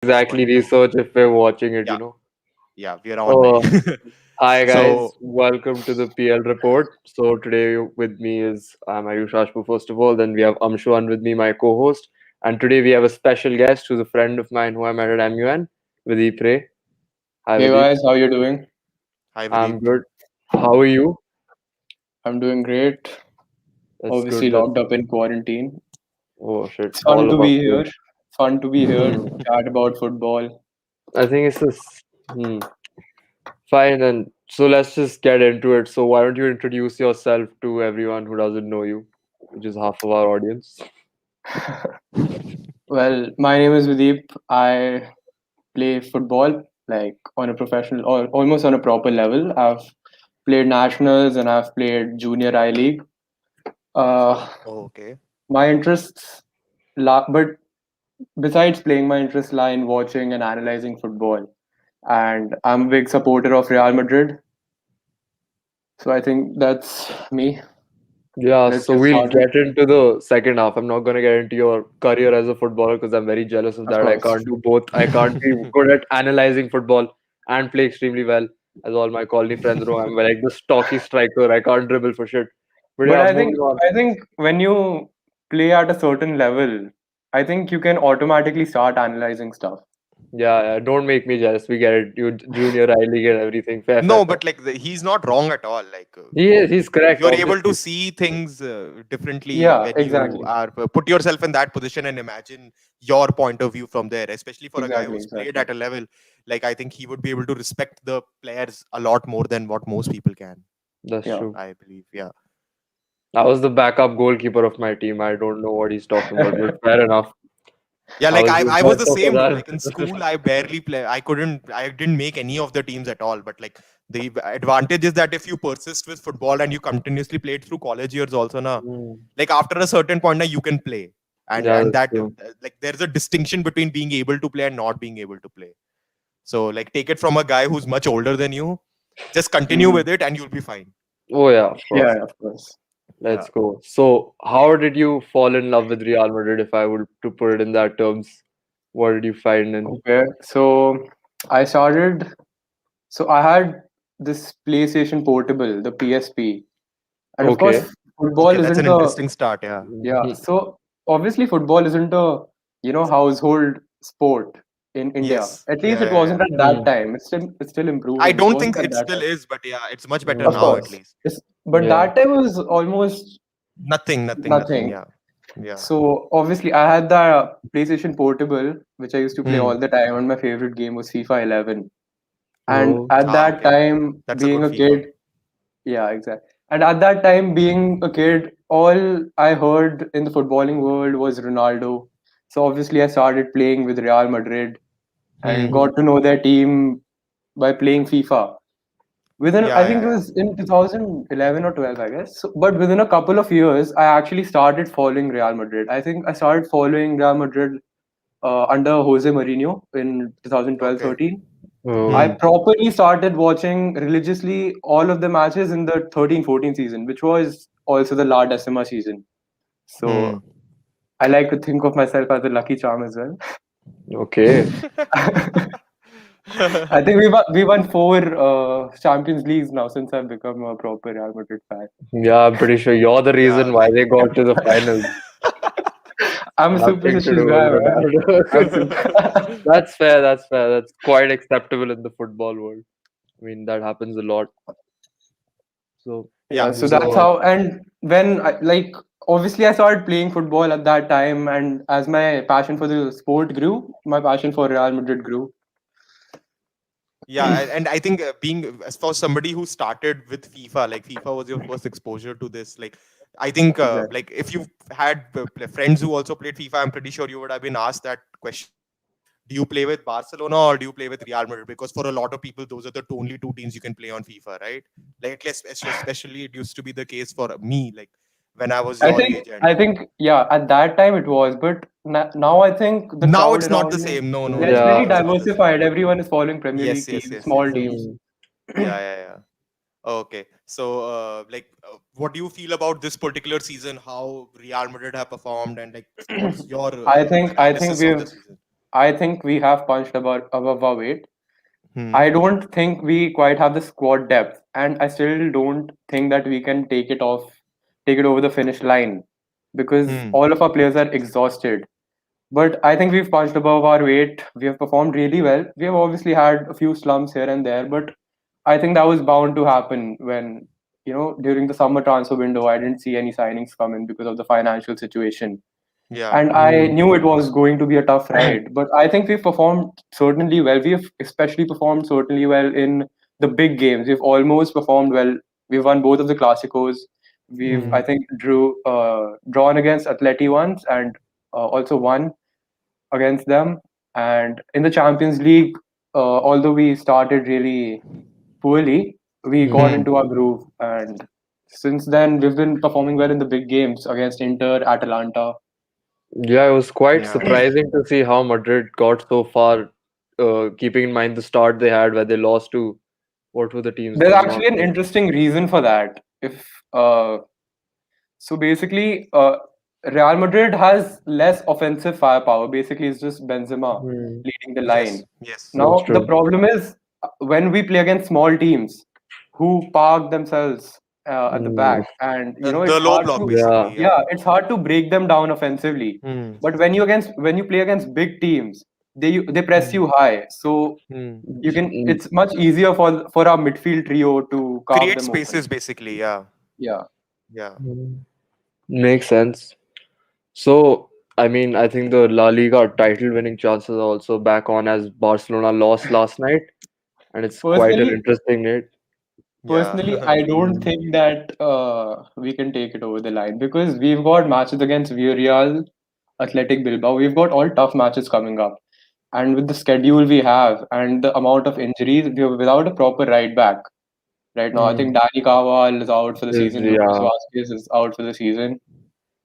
exactly research if we're watching it, Yeah, you know. yeah, we are on Oh, live. hi So, guys, welcome to the PL report. So today with me is I'm Ayush Rajput first of all, then we have Amshuan with me, my co-host, and today we have a special guest who's a friend of mine who I met at MUN, Videep Ray. Hi Hey Videep, guys, how you doing? hi I'm Videep. good. How are you? I'm doing great. That's Obviously good. That's locked up in quarantine. oh shit, It's fun all to of us be here. here. Fun to be here. Hmm. Chat about football. I think it's this. Fine, and so let's just get into it. So why don't you introduce yourself to everyone who doesn't know you, which is half of our audience? Well, my name is Videep. I play football like on a professional or almost on a proper level. I've played nationals and I've played junior I league. Uh, Oh, okay. my but besides playing, my interests lie in watching and analyzing football. And I'm a big supporter of Real Madrid. So I think that's me. Yeah, Let's so get we'll started. get into the second half. I'm not gonna get into your career as a footballer because I'm very jealous of Of that. I course. can't do both. I can't be good at analyzing football and play extremely well, as all my colony friends know. I'm like the stocky striker. I can't dribble for shit. But But yeah, I think moving on. I think when you play at a certain level, I think you can automatically start analyzing stuff. Yeah, yeah, don't make me jealous. We get it. You junior I league and everything. Fair, fair, No, fair. but like he's not wrong at all. Like He's correct, you're able to obviously. see things differently Yeah, when you exactly. are put yourself in that position and imagine your point of view from there. Especially for a guy Exactly, who's played exactly. at a level, like I think he would be able to respect the players a lot more than what most people can. That's Yeah. true. I believe. Yeah. I was the backup goalkeeper of my team. I don't know what he's talking about, but fair enough. Yeah, I like was I, the I was the best of same though. that. Like in school, I barely play. I didn't make any of the teams at all. But like the advantage is that if you persist with football and you continuously play it through college years also, na, Mm. like after a certain point, now you can play. Yeah, And that's that true. like there's a distinction between being able to play and not being able to play. So like take it from a guy who's much older than you. Just continue Hmm. with it and you'll be fine. Oh yeah, of Yeah, course. yeah, of course. Yeah. Let's go. So, how did you fall in love with Real Madrid? If I would to put it in that terms, what did you find in? Okay. So I started so I had this PlayStation Portable, the PSP. And of Okay. course, football Okay, that's an isn't a interesting start. Yeah. yeah. Mhm. So obviously football isn't a, household sport in India. Yes. At least Yeah, it yeah, yeah. wasn't at that Mm. time. It's still I improving. It don't wasn't think at it that still time. is, but yeah, it's much better Of Mm. now at course. least. But Yeah. that time was almost Nothing. nothing. Yeah, yeah. So obviously I had the PlayStation Portable, which I used to play Hmm. all the time, and my favorite game was FIFA 11. And Oh. at Ah, that okay. time, That's a being good a FIFA. kid, yeah, exactly. And at that time, being a kid, all I heard in the footballing world was Ronaldo. So obviously, I started playing with Real Madrid and Hmm. got to know their team by playing FIFA. I Yeah, think yeah, it yeah. was in 2011 or 12, I guess. But within a couple of years, I actually started following Real Madrid. I think I started following Real Madrid under Jose Mourinho in 2012 Okay. 13. I Oh. Hmm. properly started watching religiously all of the matches in the 13-14 season, which was also the La Decima season. Hmm. So I like to think of myself as a lucky charm as well. Okay. I think we won four Champions Leagues now since I've become a proper Real Madrid fan. Yeah, I'm pretty sure you're the Yeah, reason why like. they got to the finals. I'm a Nothing to superstitious do with guy, man. I'm Ronaldo. super. That's fair. That's fair. That's quite acceptable in the football world. I mean, that happens a lot. So, Yeah, Yeah. so that's So how. And when obviously I started playing football at that time, and as my passion for the sport grew, my passion for Real Madrid grew. yeah, and I think being as for somebody who started with FIFA, like FIFA was your first exposure to this. Like, I think Exactly. like if you had friends who also played FIFA, I'm pretty sure you would have been asked that question. Do you play with Barcelona or do you play with Real Madrid? Because for a lot of people, those are the only two teams you can play on FIFA, right? Like at least especially it used to be the case for me, like when I was I your think age, and I think yeah, at that time it was, but now I think the now crowd it's not the around me, same. No, no, yeah, no, it's now very yeah. it's not the same. diversified. Everyone is following Premier Yes, League yes, teams, yes, small yes. teams. Hmm. Yeah, yeah, yeah. Okay. So, what do you feel about this particular season? How Real Madrid have performed, and like, what's your I think analysis of we've the season? I think we have punched above our weight. Hmm. I don't think we quite have the squad depth, and I still don't think that we can take it over the finish line because Hmm. all of our players are exhausted. But I think we've punched above our weight. We have performed really well. We have obviously had a few slumps here and there, but I think that was bound to happen when, during the summer transfer window, I didn't see any signings come in because of the financial situation. Yeah. And I Mm. knew it was going to be a tough ride, but I think we've performed certainly well. We've especially performed certainly well in the big games. We've almost performed well. We've won both of the Clásicos. We've, Mm. I think, drawn against Atleti once and also won against them. And in the Champions League, although we started really poorly, we got Hmm. Mm. into our groove. And since then, we've been performing well in the big games against Inter, Atalanta. Yeah, it was quite Yeah. surprising to see how Madrid got so far, keeping in mind the start they had where they lost to what were the teams There's from North? actually an interesting reason for that. If So basically, Real Madrid has less offensive firepower. Basically, it's just Benzema Mm. leading the line. Yes. Yes. That's Now, the true. problem is when we play against small teams who park themselves at the Mm. back, and The it's low hard block to, Yeah. basically. Yeah. yeah, it's hard to break them down offensively. Hmm. But when you play against big teams, they press Hmm. you high, so Hmm. Mm. it's much easier for our midfield trio to carve Create them open. spaces basically. Yeah. Yeah. Yeah. Mm. Makes sense. So, I mean, I think the La Liga title winning chances are also back on as Barcelona lost last night, and it's quite an Personally, interesting night. Yeah. Personally, I don't Mm. think that we can take it over the line because we've got matches against Villarreal, Athletic Bilbao. We've got all tough matches coming up. And with the schedule we have and the amount of injuries, we are without a proper right back right now. I think Mm. Dani Carvajal is out for the Is season. Lucas yeah. Vasquez is out for the season.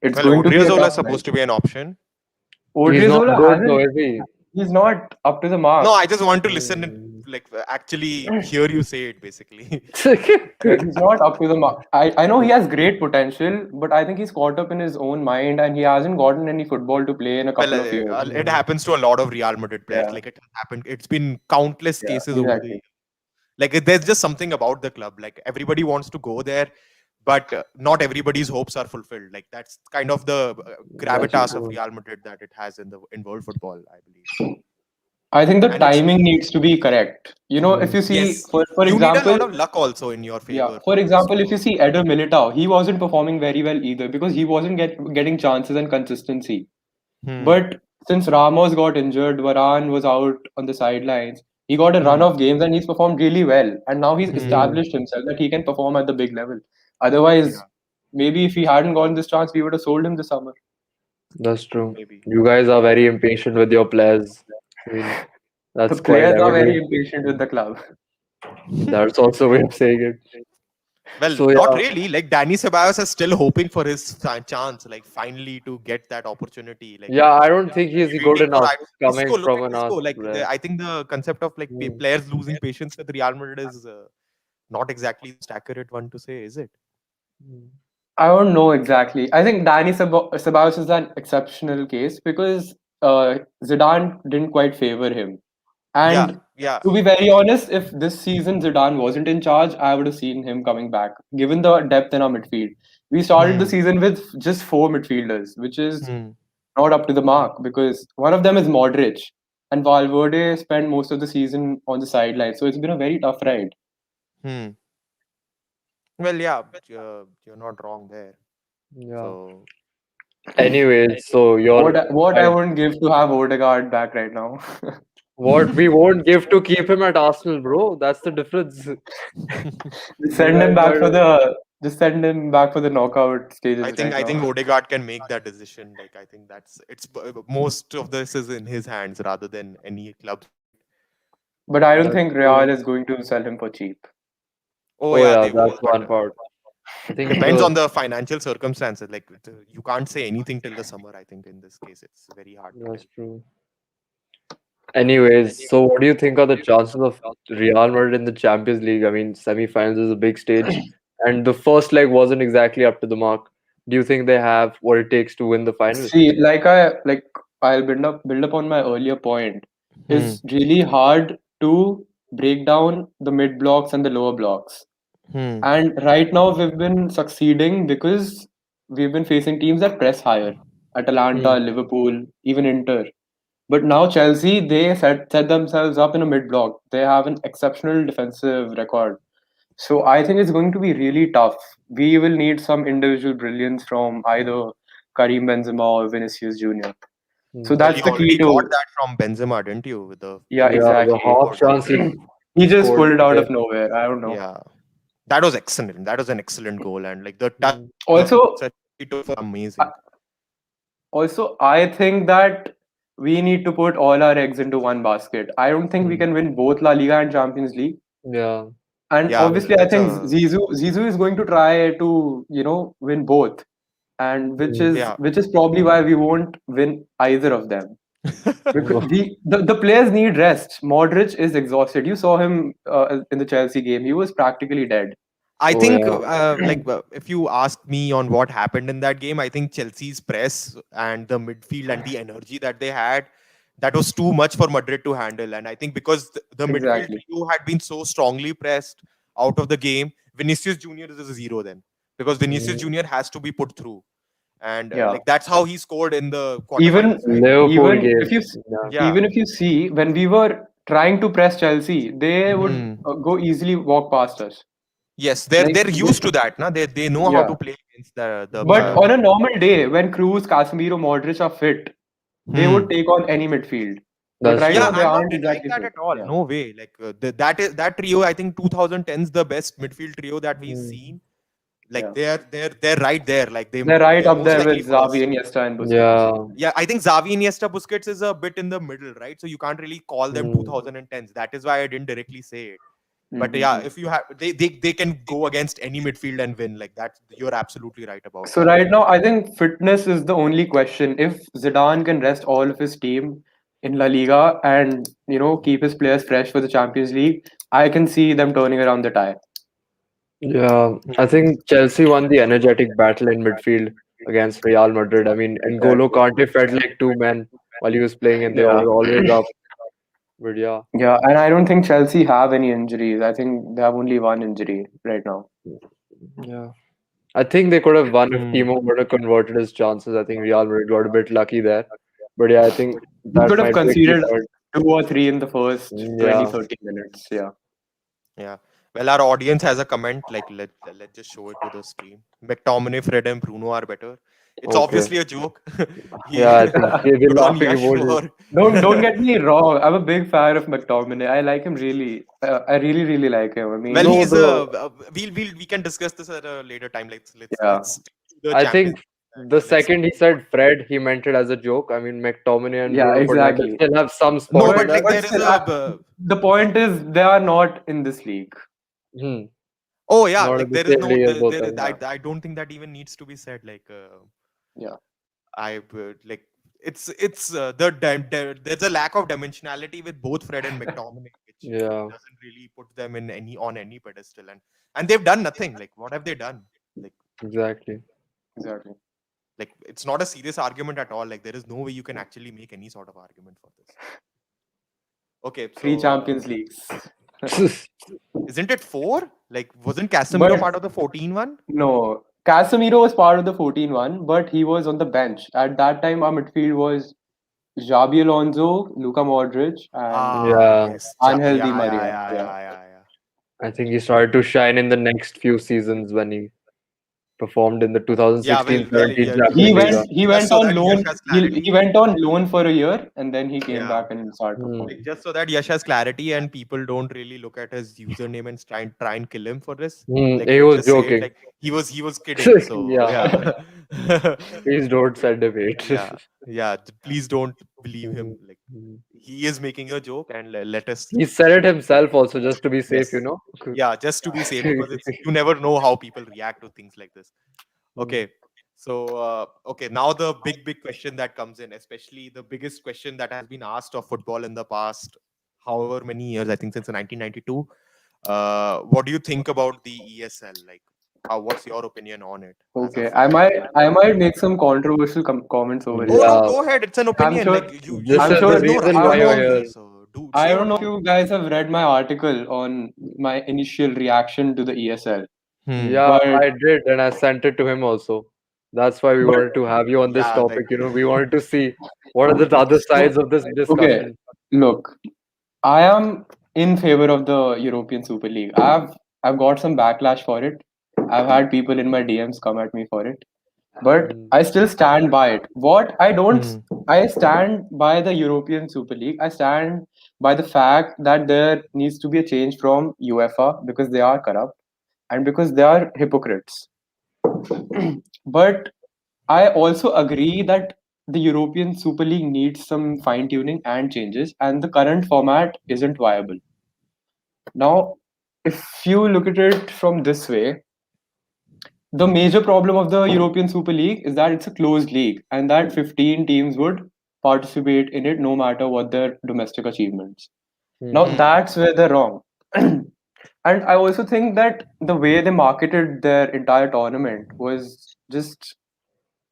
It's Well, going to be a Odriozola tough is night. supposed to be an option. He's not Odriozola good though, hasn't. is he? He's not up to the No, mark. I just want to listen and Mm. like actually hear you say it basically. He's not up to the mark. I know he has great potential, but I think he's caught up in his own mind and he hasn't gotten any football to play in a Well, couple of years. it Mm. happens to a lot of Real Madrid players. Yeah, Like it has happened. It's been countless yeah, cases over the exactly. years. Like there's just something about the club. Like everybody wants to go there, but not everybody's hopes are fulfilled. Like that's kind of the That's gravitas of true. Real Madrid that it has in world football, I believe. I think the And it's timing needs to be correct. If Mm. you see, yes, for you need a example, lot of luck also in your yeah, favor for for this example, if you to. see Eder Militao, he wasn't performing very well either because he wasn't getting chances and consistency. Hmm. But since Ramos got injured, Varane was out on the sidelines. He got a run Hmm. of games and he's performed really well. And now he's Hmm. Mm. established himself that he can perform at the big level. Otherwise, Yeah, maybe if he hadn't gotten this chance, we would have sold him this summer. That's true. maybe. You guys are Yeah. very impatient with your players. I mean, The that's quite players are very evident. impatient with the club. That's also a way of saying it. Well, So not yeah, really. Like Danny Ceballos is still hoping for his chance, like finally to get that opportunity. Like yeah, I don't think he's good waiting for enough Isco. coming Look from at an Isco. Arsenal Like player. I think the concept of like Mm. players losing patience with Real Madrid is not exactly the most accurate one to say, is it? Mm. I don't know exactly. I think Ceballos is an exceptional case because Zidane didn't quite favor him. Yeah, And yeah. to be very honest, if this season Zidane wasn't in charge, I would have seen him coming back, given the depth in our midfield. We started the Hmm. season with just four midfielders, which is Hmm. not up to the mark because one of them is Modric, and Valverde spent most of the season on the sideline. So it's been a very tough ride. Hmm. Well, yeah, you're not wrong there. Yeah. So Anyways, so your What I I wouldn't give to have Odegaard back right now. what we won't give to keep him at Arsenal, bro. That's the difference. Just You send him guys back got for the just send him back for the knockout I stages think right I think now. Odegaard can make that decision. Like I think that's it's most of this is in his hands rather than any club. But I don't that's think Real true. is going to sell him for cheap. Oh Oh yeah, yeah, they that's won't. But one part. I think depends on the financial circumstances. Like you can't say anything till the summer. I think in this case, it's very hard to tell. that's true. Anyways, so what do you think are the chances of Real Madrid in the Champions League? I mean, semi-finals is a big stage, and the first leg wasn't exactly up to the mark. Do you think they have what it takes to win the final? See, I'll build up on my earlier point. Hmm. It's really hard to break down the mid blocks and the lower blocks. Hmm. And right now we've been succeeding because we've been facing teams that press higher. Atalanta, Hmm. Liverpool, even Inter. But now Chelsea, they set themselves up in a mid block. They have an exceptional defensive record. So I think it's going to be really tough. We will need some individual brilliance from either Karim Benzema or Vinicius Junior. So Hmm. Well, that's you the key already got to, that from Benzema, didn't you? With the yeah, Yeah, beautiful the exactly. half scored goal. chance he He just scored pulled it out there. of nowhere. I don't know. Yeah, that was excellent. That was an excellent goal, and like the touch, Hmm. the Also, touch he took was I- amazing. I think that we need to put all our eggs into one basket. I don't think we Hmm. can win both La Liga and Champions League. Yeah. And Yeah, obviously, I that's think a Zizou is going to try to win both, and which Hmm. is yeah. which is probably why we won't win either of them. Because the players need rest. Modric is exhausted. You saw him in the Chelsea game. He was practically dead. I Oh think, yeah. if you ask me on what happened in that game, I think Chelsea's press and the midfield and the energy that they had, that was too much for Madrid to handle. And I think because the midfield Exactly. trio had been so strongly pressed out of the game, Vinicius Junior is a zero then, because Vinicius Hmm. Junior has to be put through, and Yeah. like that's how he scored in the Even quarterfinals, right? Liverpool even game. Yeah. Yeah. if you see when we were trying to press Chelsea, they would Hmm. go easily walk past us. Yes, Like they're used to that, na? They know how yeah. to play against the But Yeah. on a normal day, when Cruz, Casemiro, Modric are fit, they would Hmm. take on any midfield. But That's right Yeah, now true. they I'm not aren't denying exactly that fit. at all. Yeah. No way. Like that trio. I think 2010's the best midfield trio that we've Hmm. seen. Like Yeah. they're right there. Like They're right they're up most there likely with Xavi, first. Iniesta, and Busquets. Yeah. Yeah, I think Xavi, Iniesta, Busquets is a bit in the middle, right? So you can't really call them Hmm. 2010s. That is why I didn't directly say it. But yeah, Mm-hmm. if you have they can go against any midfield and win. Like that, you're absolutely right about So that. right now, I think fitness is the only question. If Zidane can rest all of his team in La Liga and keep his players fresh for the Champions League, I can see them turning around the tie. Yeah. I Hmm. think Chelsea won the energetic battle in midfield against Real Madrid. I mean, N'Golo Exactly. Kante felt like two men while he was playing, and they Yeah. were always up. But yeah. Yeah, and I don't think Chelsea have any injuries. I think they have only one injury right now. Yeah. I think they could have won if Hmm. Timo would have converted his chances. I think Real Madrid got a bit lucky there. But yeah, I think He that could have might be a key conceded point. 2 or 3 in the first twenty Yeah. 30 minutes. Yeah. Yeah. Well, our audience has a comment. Like let's just show it to the screen. McTominay, Fred, and Bruno are better. It's Okay. obviously a joke. he Yeah, I think they've been good on laughing Yash about it. for Don't get me wrong. I'm a big fan of McTominay. I like him really. I really really like him. I well. mean, No, He's the we can discuss this at a later time. yeah. Let's stick to the I Champions think the League. Let's second he said Fred, he meant it as a joke. I mean, McTominay and Yeah, Bruno Fernandes exactly. still have some no, spot in but But that. like but there is still, a the point is they are not in this league. Hmm. oh yeah, Not like at the there is same no league as there, both there of is, them. Yeah, I don't think that even needs to be said. Like yeah. I like there's a lack of dimensionality with both Fred and McTominay, which Yeah, doesn't really put them in any pedestal, and they've done nothing. Like what have they done? Like exactly. Exactly. it's not a serious argument at all. Like there is no way you can actually make any sort of argument for this. Okay, Three so Champions Leagues. isn't it four? Like wasn't Casemiro But part of the 14 one? no, Casemiro was part of the 14-1, but he was on the bench. At that time, our midfield was Xabi Alonso, Luka Modric, and Ah, Yeah, yes. Angel Di Yeah, yeah, Maria. yeah, Yeah. yeah, yeah, yeah. I think he started to shine in the next few seasons when he performed in the Yeah, well, 2016-17 yeah, Champions League run. He just went so on that Yash loan. has He clarity. went on loan for a year, and then he came Yeah. back and started Hmm. Like performing. just so that Yash has clarity and people don't really look at his username and try and kill him for this. Hmm. Like He let's was just say it. joking. Like he was kidding. So Yeah, yeah. please don't send him hate. Yeah. Yeah. Please don't believe Hmm. him. Like Hmm. he is making a joke and let us He said it himself also just to be safe, you yes. know. Yeah, just to be safe because it's you never know how people react to things like this. Hmm. Okay. So, okay, now the big question that comes in, especially the biggest question that has been asked of football in the past, however many years, I think since 1992. What do you think about the ESL? Like, What's your opinion on it as a Okay, fan? I might make some controversial comments over Oh here. no, Yeah, go ahead. It's an I'm opinion. sure Like this I'm is the sure there's no reason right I or why don't you're know wrong here. here. So do I say don't what know you if want. you guys have read my article on my initial reaction to the ESL, Hmm. Yeah, but I did, and I sent it to him also. That's why we but wanted to have you on this Yeah, topic. like We wanted to see what are the other so sides of this okay, discussion. look, I am in favor of the European Super League. I've got some backlash for it. I've had people in my DMs come at me for it, but Mm, I still stand by it. What I don't, hmm. I stand by the European Super League. I stand by the fact that there needs to be a change from UEFA because they are corrupt and because they are hypocrites. But I also agree that the European Super League needs some fine tuning and changes, and the current format isn't viable. Now, if you look at it from this way, the major problem of the European Super League is that it's a closed league and that 15 teams would participate in it no matter what their domestic achievements. Now, mhm, Hmm. that's where they're wrong. And I also think that the way they marketed their entire tournament was just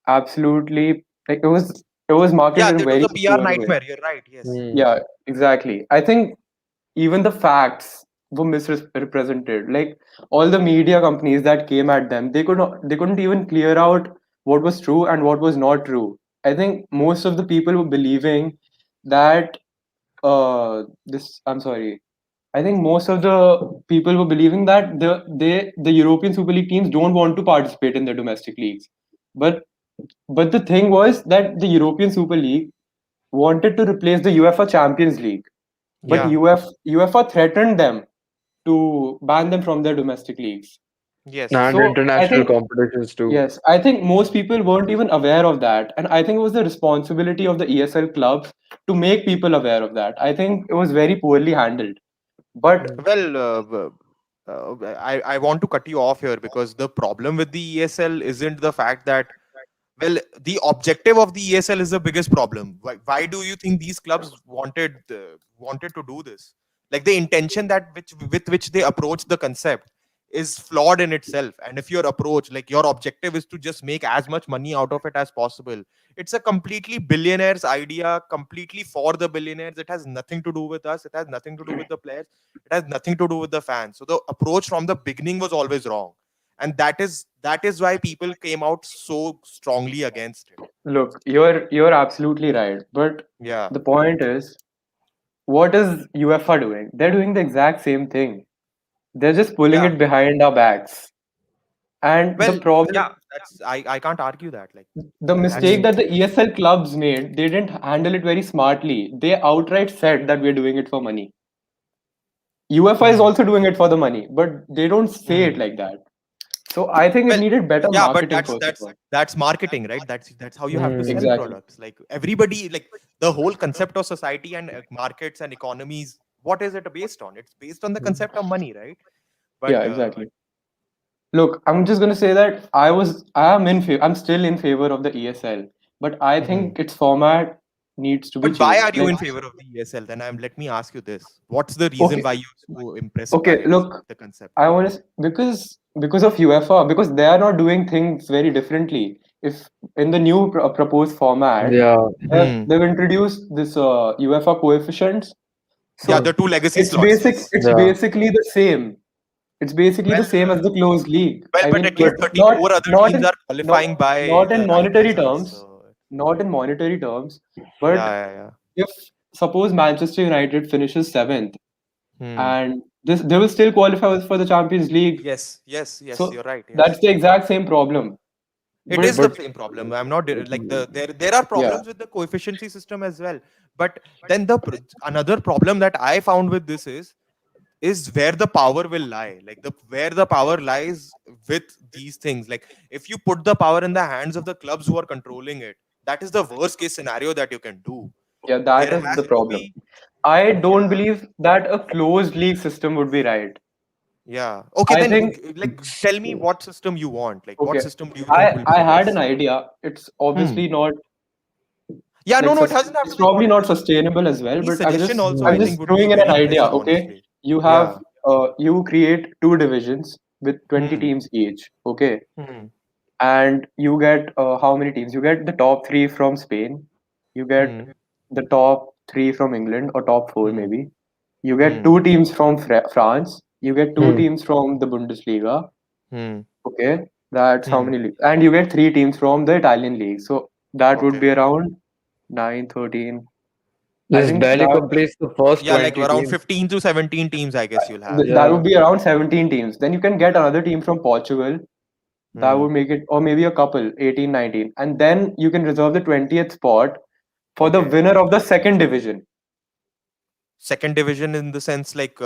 absolutely like it was Yeah, marketed in a that was very a PR poor way. nightmare. You're right. Yes. mm, Yeah, exactly. I think even the facts were misrepresented. Like all the media companies that came at them, they couldn't even clear out what was true and what was not true. I think most of the people were believing that this I'm sorry. I think most of the people were believing that the European Super League teams don't want to participate in the domestic leagues. But but the thing was that the European Super League wanted to replace the UEFA Champions League, but Yeah. UEFA threatened them to ban them from their domestic leagues. Yes. and So I international think competitions too. yes, I think most people weren't even aware of that, and I think it was the responsibility of the ESL clubs to make people aware of that. I think it was very poorly handled. But Mm, Well, I want to cut you off here because the problem with the ESL isn't the fact that, well, the objective of the ESL is the biggest problem. Why do you think these clubs wanted to do this? Like the intention that which with which they approach the concept is flawed in itself. And if your approach, like your objective, is to just make as much money out of it as possible, it's a completely billionaires idea, completely for the billionaires. It has nothing to do with us. It has nothing to do with the players. It has nothing to do with the fans. So the approach from the beginning was always wrong, and that is why people came out so strongly against it. look, you're absolutely right. But Yeah. the point is, what is UEFA doing? They're doing the exact same thing. They're just pulling Yeah. it behind our backs. And the Well, problem, yeah, that's I can't argue that. Like the that's mistake mm, that the ESL clubs made, they didn't handle it very smartly. They outright said that we're doing it for money. UEFA is Hmm. also doing it for the money, but they don't say it Hmm. like that. So I think it Well, needed better yeah, but marketing, that's first of that's all. that's marketing, right? That's how you have to mm, sell Exactly. products. Like everybody, like the whole concept of society and markets and economies. What is it based on? It's based on the mm, concept of money, right? Yeah, But exactly. Look, I'm just gonna say that I'm still in favor of the ESL, but I Mhm. think its format needs to be But why changed. are you in favor of the ESL? Then let me ask you this: what's the reason Okay, why you're so impressed okay, by look, the concept? I want to because of UEFA because they are not doing things very differently. If in the new proposed format, yeah, Hmm. they've introduced this UEFA coefficients. Yeah, mm, the So two legacy slots. Yes. it's yeah, basically the same. It's basically the Well, same as the closed league. well, I but mean, at if least 34 other not teams in are not qualifying by not in the right monetary results. terms, So, not in monetary terms, yeah, but yeah, yeah. if suppose Manchester United finishes seventh Hmm. and this they will still qualify for the Champions League. Yes, yes, yes. So You're right. that's Yes, the exact same problem. it is But the but same problem. I'm not like there are yeah, problems with the coefficiency system as well. But then another problem that I found with this is where the power will lie. Like the where the power lies with these things. Like if you put the power in the hands of the clubs who are controlling it, that is the worst case scenario that you can do. yeah, that There is has the to problem. be. I don't Yeah. believe that a closed league system would be right. Yeah. Okay, I then think like tell me what system you want. Like what okay. system do you think will I be had an best? idea. It's Hmm. obviously not Yeah, no, like no, it doesn't have it's to be probably not. not sustainable as well. Any But suggestion also I'm I mm, think just would be throwing in an very idea. impressive, Okay, honestly. you Yeah. have you create two divisions. with 20 Hmm. teams each. Okay, Hmm. and you get how many teams? You get the top three from Spain. You get Hmm. the top three from England, or top four Hmm. maybe. You get Hmm. two teams from France. You get two Hmm. teams from the Bundesliga. Hmm. Okay, that's how Hmm. many leagues. And you get three teams from the Italian league. So that would Okay. be around 9, 13. I This think barely that completes the first Yeah, like 20 around teams. 15 to 17 teams, I guess you'll have. that Yeah. would be around 17 teams. Then you can get another team from Portugal. That Hmm. would make it, or maybe a couple, 18, 19. And then you can reserve the 20th spot for the Okay. winner of the second division. Second division in the sense like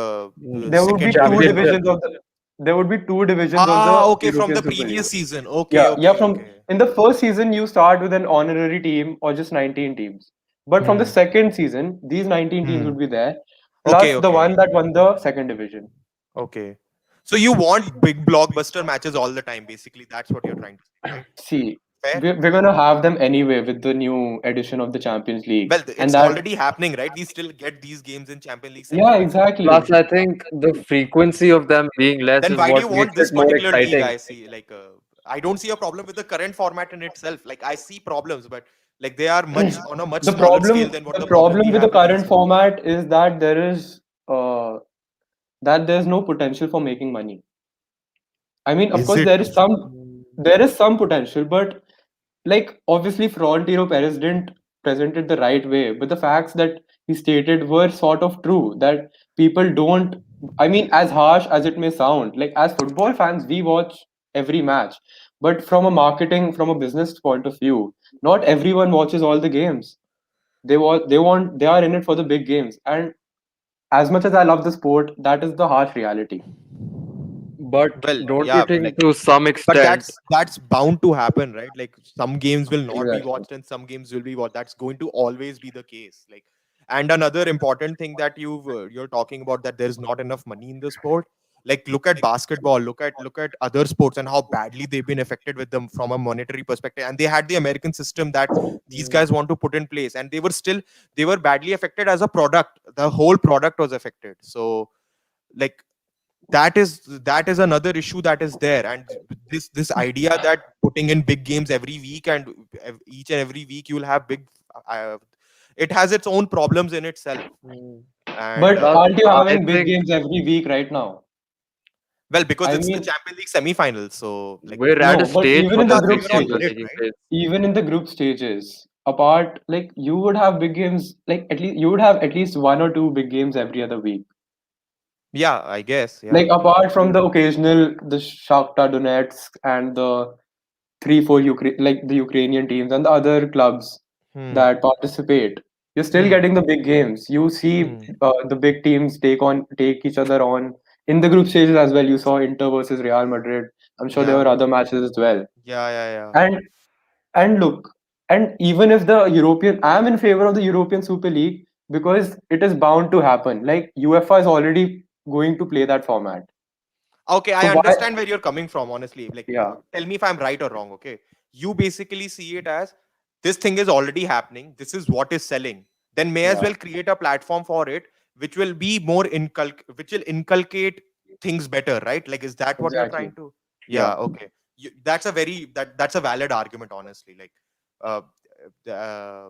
Mm, There would be second two division of. Championship. divisions of the there would be two divisions of Ah, the okay, from European the Super League. previous season. Okay, Yeah, yeah. okay, From okay. in the first season, you start with an honorary team or just 19 teams. But from the Hmm. second season, these 19 teams Hmm. would be there, Okay, plus the okay, one that won the second division. okay. So you want big blockbuster matches all the time, basically. That's what you're trying to say, right? See, Fair. we're gonna have them anyway with the new edition of the Champions League, Well, and it's that already happening, right? We still get these games in Champions League yeah, semi-finals. Plus, exactly. I think the frequency of them being less Then is why do what you makes want it this more particular league? exciting. I see. Like, I don't see a problem with the current format in itself. Like, I see problems, but like they are much on a much The smaller scale than what the the problem we problem with the have with these current two. format is that uh, there's no potential for making money. I mean, of Is course, it? there is some potential, but like obviously Florentino Perez didn't present it the right way. But the facts that he stated were sort of true. That people don't. I mean, as harsh as it may sound, like as football fans, we watch every match. But from a marketing, from a business point of view, not everyone watches all the games. They are in it for the big games. And as much as I love the sport, that is the harsh reality. But Well, don't you yeah, think like, to some but extent, that's bound to happen, right? Like some games will not be Exactly. watched and some games will be watched. That's going to always be the case. Like, and another important thing that you're talking about, that there's not enough money in the sport. Like, look at basketball, look at other sports and how badly they've been affected with them from a monetary perspective. And they had the American system that these mm, guys want to put in place, and they were badly affected as a product. The whole product was affected. So, like, that is another issue that is there. And this idea that putting in big games every week, and each and every week you'll have big, uh, it has its own problems in itself. mm. And But Plus, aren't you I having big think games every week right now? well, because I it's the mean, Champions League semi-finals, so like, we're at a no, but stage even in where the yeah, the they group big were on games are stages, merit, taking right? place. even in the group stages, apart, like you would have big games, like at least you would have at least one or two big games every other week. Yeah, I guess, Like yeah. apart from the occasional, the Shakhtar Donetsk and the 3, 4 like the Ukrainian teams and the other clubs Hmm. that participate, you're still Hmm. getting the big games. You see Hmm. the big teams take each other on in the group stages as well. You saw Inter versus Real Madrid. I'm sure there were Yeah, other matches as well. yeah, yeah, yeah. And and look, and even if the European, I'm in favor of the European Super League because it is bound to happen. Like UEFA is already going to play that format. Okay, I So why? understand where you're coming from, honestly. Like, Yeah, tell me if I'm right or wrong, okay? You basically see it as this thing is already happening, this is what is selling. Then may as yeah, well create a platform for it which will be more which will inculcate things better, right? Like, is that what you're exactly. trying to? Yeah, Yeah, okay. That's a valid argument, honestly. Like, uh, uh,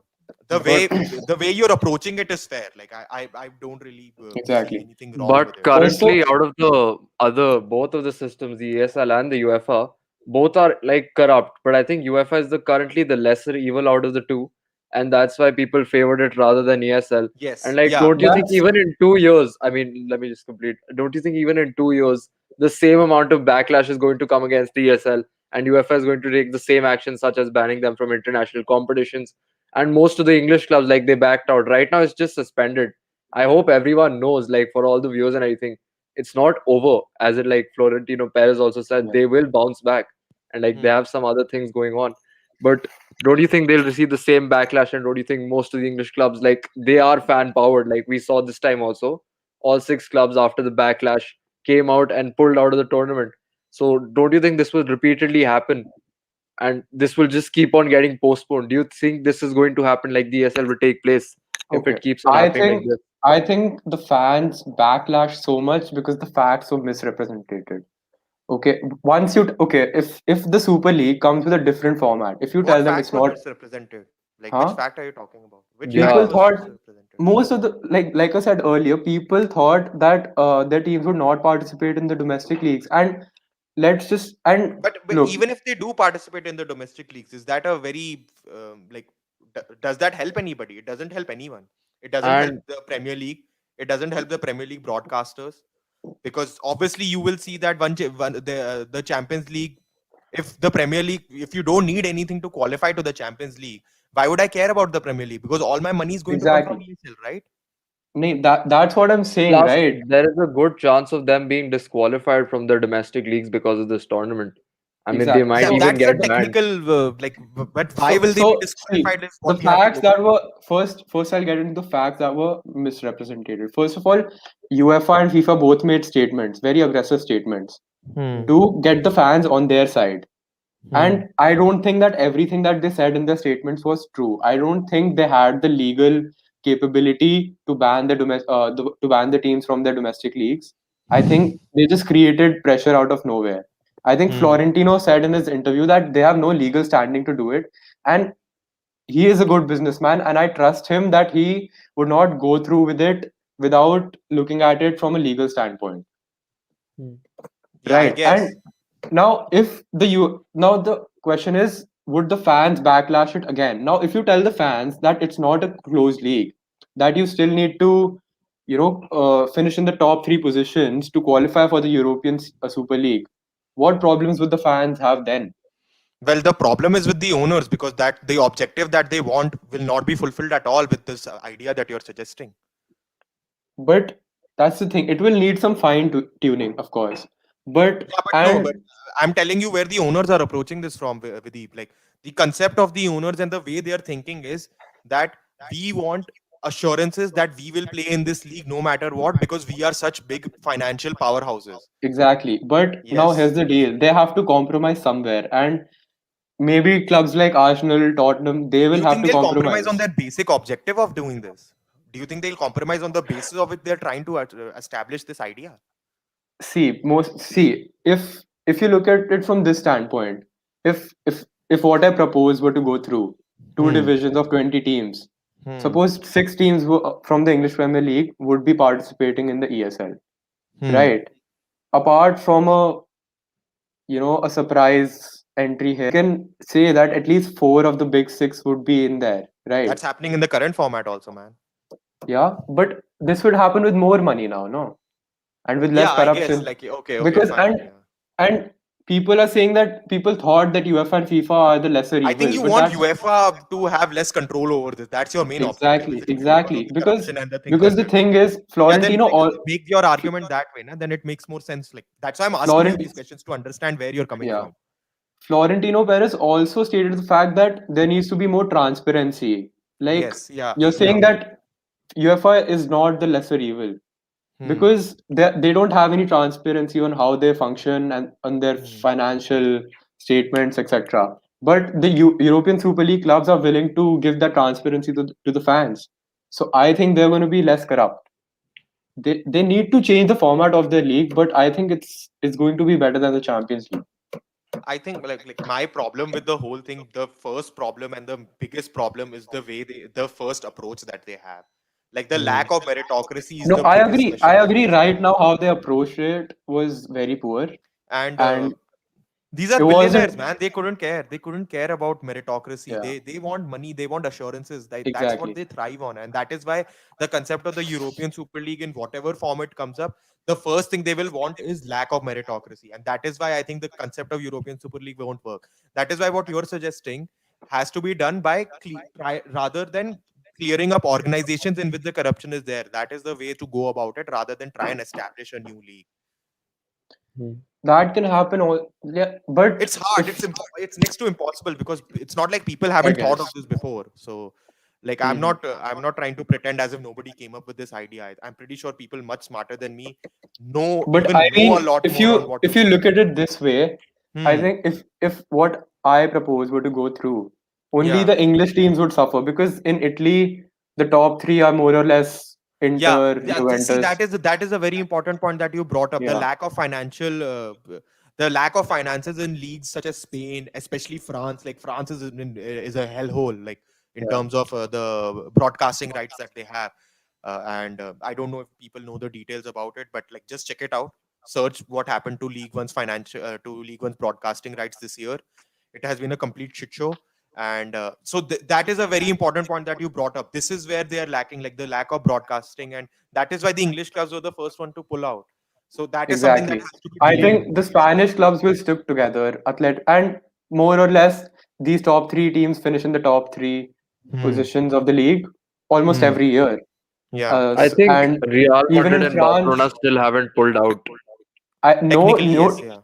but the way you're approaching it is fair. Like, I don't really see exactly. anything wrong with But it. Also, currently, out of the other, both of the systems, the ESL and the UEFA, both are like corrupt. But I think UEFA is the currently the lesser evil out of the two, and that's why people favored it rather than ESL. And Yes, like, yeah. don't you think that's even in 2 years? I mean, let me just complete. Don't you think even in 2 years, the same amount of backlash is going to come against the ESL, and UEFA is going to take the same action, such as banning them from international competitions? And most of the English clubs, like they backed out. Right now, it's just suspended. I hope everyone knows, like for all the viewers and everything, it's not over. As it like Florentino Perez also said, yeah, they will bounce back, and like they Hmm. have some other things going on. But don't you think they'll receive the same backlash? And don't you think most of the English clubs, like they are fan powered, like we saw this time also, all six clubs after the backlash came out and pulled out of the tournament. So don't you think this will repeatedly happen? And this will just keep on getting postponed. Do you think this is going to happen, like the ESL will take place if okay. it keeps on I happening like think this? I think the fans backlash so much because the facts were misrepresented. Okay, once you if the Super League comes with a different format, if you What tell them fact it's was not, misrepresented? Like, which huh? fact are you talking about? Which fact People Yeah, was thought misrepresented? most of the like I said earlier, people thought that their teams would not participate in the domestic leagues, and let's just and But look even if they do participate in the domestic leagues, is that a very like does that help anybody? It doesn't help anyone. It doesn't help and the Premier League. It doesn't help the Premier League broadcasters, because obviously you will see that the Champions League, if the Premier League, if you don't need anything to qualify to the Champions League, why would I care about the Premier League? Because all my money is going to come from exactly. ESL, right? That's what I'm saying, plus right? there is a good chance of them being disqualified from the domestic leagues because of this tournament. I mean, they Exactly. might That So even that's a get banned. technical but why So, will they be so see, disqualified is the what we have to facts look that into. were first I'll get into the facts that were misrepresented. First of all, UEFA and FIFA both made statements, very aggressive statements, Hmm. to get the fans on their side. Hmm. And I don't think that everything that they said in their statements was true. I don't think they had the legal capability to to ban the teams from their domestic leagues. I think they just created pressure out of nowhere. I think Hmm. Florentino said in his interview that they have no legal standing to do it, and he is a good businessman, and I trust him that he would not go through with it without looking at it from a legal standpoint, Hmm. Yeah, I right? And guess. now, if now the question is, would the fans backlash it again? Now, if you tell the fans that it's not a closed league, that you still need to, finish in the top three positions to qualify for the European Super League, what problems would the fans have then? Well, the problem is with the owners, because that the objective that they want will not be fulfilled at all with this idea that you're suggesting. But that's the thing. It will need some tuning, of course. But Yeah, but no, but and I'm telling you where the owners are approaching this from, Videep. Like, the concept of the owners and the way they are thinking is that we want assurances that we will play in this league no matter what, because we are such big financial powerhouses. exactly. But now here's Yes. the deal. They have to compromise somewhere, and maybe clubs like Arsenal, Tottenham, they Do will you have think to they'll compromise on compromise. their basic objective of doing this? Do you think they'll compromise on the basis of it they're trying to establish this idea? See, if you look at it from this standpoint, if what I propose were to go through, two Hmm. divisions of 20 teams, Hmm. suppose six teams from the English Premier League would be participating in the ESL, Hmm. right? Apart from a surprise entry here, can say that at least four of the big six would be in there, right? That's happening in the current format also, man. Yeah, but this would happen with more money now, no? And with less Yeah, I guess. corruption. Like, okay, okay, Because fine. Yeah. and people are saying that people thought that UEFA and FIFA are the lesser I think evil, you but want that's UEFA to have less control over this. That's your main objective, exactly isn't it? Because of exactly the because corruption and the things because that the they're doing. thing is Yeah, then Florentino like all make your argument that way, na? Then it makes more sense. Like, that's why I'm asking you Florent these questions to understand where you're coming yeah from. Florentino Perez also stated the fact that there needs to be more transparency. Like Yes, yeah, you're yeah. saying that UEFA is not the lesser evil Hmm. because they don't have any transparency on how they function and on their Hmm. financial statements, etc. But the European Super League clubs are willing to give that transparency to the fans. So I think they're going to be less corrupt. They need to change the format of their league, but I think it's going to be better than the Champions League. I think like my problem with the whole thing, the first problem and the biggest problem is the way the first approach that they have. Like, the Hmm. lack of meritocracy is No, the biggest I question mark agree. as to Right why. now, how they approached it was very poor, And and these are it billionaires, wasn't. man. They couldn't care. They couldn't care about meritocracy. Yeah, They want money. They want assurances. That's what exactly. they thrive on, and that is why the concept of the European Super League in whatever form it comes up, the first thing they will want is lack of meritocracy, and that is why I think the concept of European Super League won't work. That is why what you're suggesting has to be done by rather than clearing up organizations in which the corruption is there. That is the way to go about it, rather than try and establish a new league. Hmm. That can happen. All yeah, but It's hard. if It's next to impossible, because it's not like people I haven't thought of guess. this before. So, like, Mhm. I'm not trying to pretend as if nobody came up with this idea. I'm pretty sure people much smarter than me But I know a mean, lot more on what to if you do. look at it this way, I Hmm. think if what I propose were to go through, only Yeah. the English teams would suffer because in Italy the top three are more or less Yeah, Inter, yeah. See, Juventus. that is a very important point that you brought up. The Yeah, lack of financial the lack of finances in leagues such as Spain, especially France. Like France is a hellhole, like in Yeah. terms of the broadcasting rights that they have. And I don't know if people know the details about it, but like just check it out. Search what happened to League One's financial to League One's broadcasting rights this year. It has been a complete shit show. And so that is a very important point that you brought up. This is where they are lacking, like the lack of broadcasting, and that is why the English clubs were the first one to pull out. So that is something that Exactly. has to be I blamed. think the Spanish clubs will stick together. And more or less, these top three teams finish in the top three Hmm. positions of the league almost Hmm. every year. Yeah. I think And Real even Madrid in and France, Barcelona still haven't pulled out. no, Technically, no, yes. Yeah.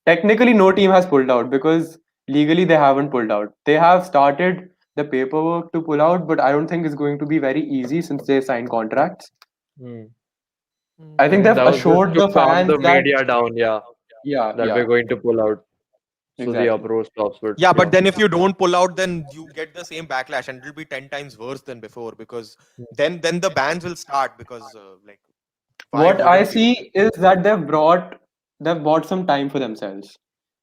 technically no team has pulled out because legally they haven't pulled out. They have started the paperwork to pull out, but I don't think it's going to be very easy since they signed contracts. Hmm. I I think think they've that was just assured to the calm fans the that, media down, yeah, yeah, that yeah, we're going to pull out. So the exactly. uproar stops. But Yeah, yeah. but then if you don't pull out, then you get the same backlash, and it'll be 10 times worse than before, because then the bans will start, because like, why What I wouldn't you? see is that they've bought some time for themselves.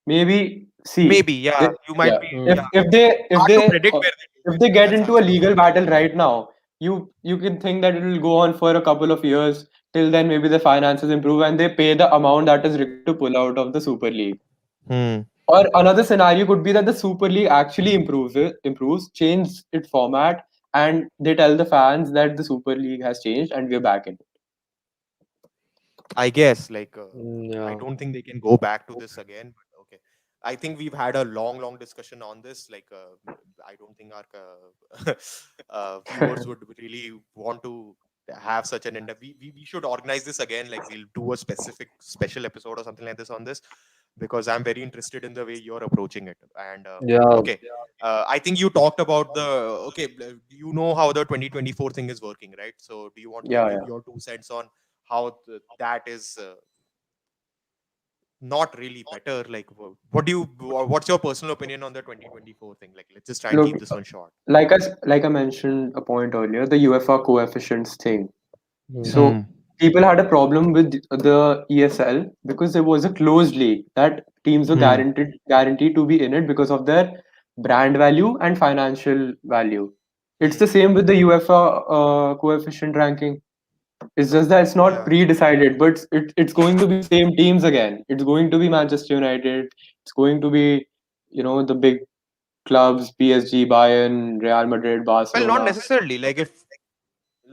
Maybe see Maybe, yeah, if, you yeah, might be, Hmm. if yeah. if they if Hard to they predict where they go if with they it. get That's into a absolutely legal true. battle right now, you can think that it will go on for a couple of years. Till then, maybe the finances improve and they pay the amount that is required to pull out of the Super League. Hmm. Or another scenario could be that the Super League actually improves, change its format, and they tell the fans that the Super League has changed and we're back in it. I guess, like, I Yeah. don't think they can go back to this again. But okay, I think we've had a long discussion on this. Like, I don't think our viewers would really want to have such an end. We should organize this again. Like, we'll do a specific special episode or something like this on this, because I'm very interested in the way you're approaching it. And Yeah. okay, I think you talked about the okay. You know how the 2024 thing is working, right? So, do you want to Yeah, give yeah. your 2 cents on how that is not really better? Like, what do you what's your personal opinion on the 2024 thing? Like, let's just try and keep Look, this one short. like I mentioned a point earlier, the UFA coefficients thing. Hmm. So Hmm. people had a problem with the ESL because there was a closed league that teams were Hmm. guaranteed to be in it because of their brand value and financial value. It's the same with the UEFA coefficient ranking. It's just that it's not Yeah. pre-decided, but it's going to be same teams again. It's going to be Manchester United. It's going to be, the big clubs: PSG, Bayern, Real Madrid, Well, not Barcelona. necessarily. Like, if,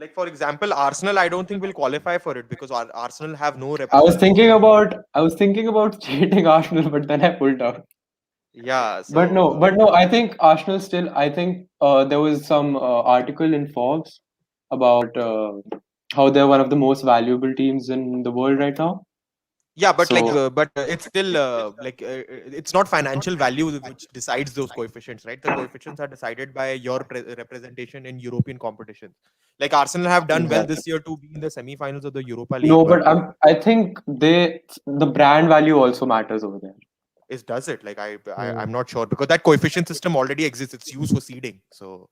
like, for example, Arsenal, I don't think will qualify for it, because Arsenal have no representation in Europe. I was thinking about cheating Arsenal, but then I pulled out. Yeah. But So, no, but no. I think Arsenal still. I think there was some article in Forbes about how they're one of the most valuable teams in the world right now. yeah, but like, So it's still like, it's not financial value which decides those coefficients, right? The coefficients are decided by your representation in European competitions. Like, Arsenal have done well exactly. this year to be in the semi-finals of the Europa League, No, but but I think the brand value also matters over there. is does it? Like, Hmm. I'm not sure, because that coefficient system already exists. It's used for seeding. So,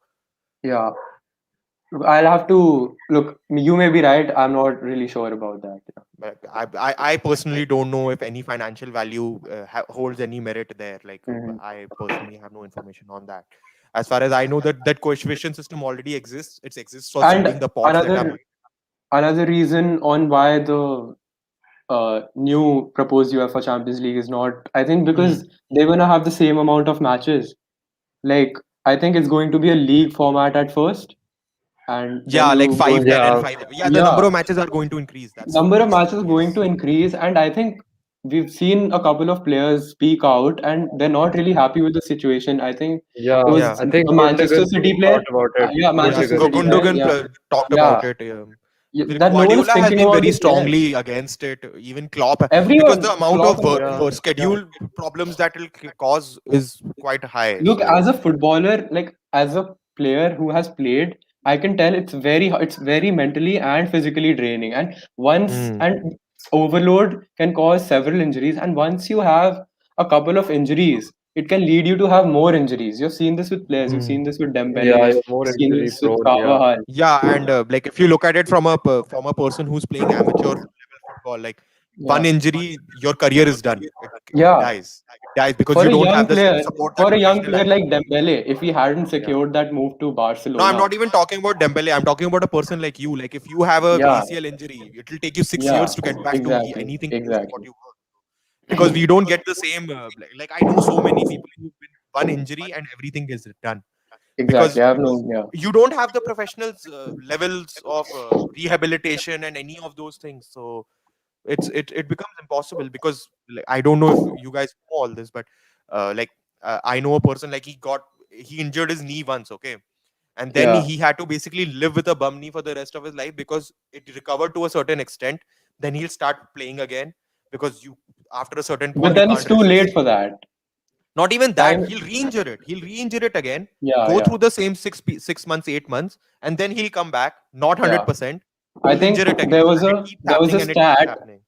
Yeah, I'll have to look. You may be right. I'm not really sure about that. but I personally don't know if any financial value holds any merit there. Like, Yeah. Mhm. I personally have no information on that. As far as I know, that coefficient system already exists. It exists for seeding And the pots that are. another reason on why the new proposed UEFA Champions League is not, I think, Hmm. because they're gonna have the same amount of matches. Like, I think it's going to be a league format at first, and then Yeah, like you go. 5-10 and Yeah. 5. Yeah, the number Yeah, of matches are going to increase. number of That's matches true. is going Yes. to increase, and I think we've seen a couple of players speak out, and they're not really happy with the situation. I think Yeah. it was Yeah. I think a Manchester Gundogan City player. thought about it. Yeah, Yeah. Manchester Gundogan. City player. Gundogan Yeah, talked yeah, about it. that no one is Guardiola has thinking been about very the player. strongly against it. Even Klopp, because the Everyone, amount Klopp of and Yeah. everyone. Yeah. schedule problems that will cause is quite high. Look, So, as a footballer, like as a player who has played, I can tell it's very mentally and physically draining. And once hmm. and overload can cause several injuries. And once you have a couple of injuries, it can lead you to have more injuries. You've seen this with players. You've Hmm. seen this with Yeah. Dembele. You're more You've seen injury this with prone. Yeah. Carvajal. Yeah, and like, if you look at it from a person who's playing amateur level football, like, one Yeah. injury, your career is done. It Yeah. dies. It dies because you don't have the support that For a young professional player like athlete. Dembele, if he hadn't Yeah. secured that move to No, I'm Barcelona, not even talking about Dembele. I'm talking about a person like you. Like if you have a yeah, ACL injury, it will take you 6 years yeah, to get back to exactly, anything close to what exactly, you were. Because we don't get the same. Like I know so many people who've been one injury and everything is done exactly. because I have no, yeah, you don't have the professional levels of rehabilitation and any of those things. So it becomes impossible because like, I don't know if you guys know all this, but like I know a person like he injured his knee once, okay, and then yeah. he had to basically live with a bum knee for the rest of his life because it recovered to a certain extent. Then he'll start playing again because you after a certain But point you then it's can't too late resist. for that. Not even that, Time, he'll re-injure it. He'll re-injure it again, yeah, go yeah, through the same 6 months, 8 months, and then he'll come back, not yeah. 100%. I He'll injure think it again, and it keeps there was happening a and it keeps stat happening.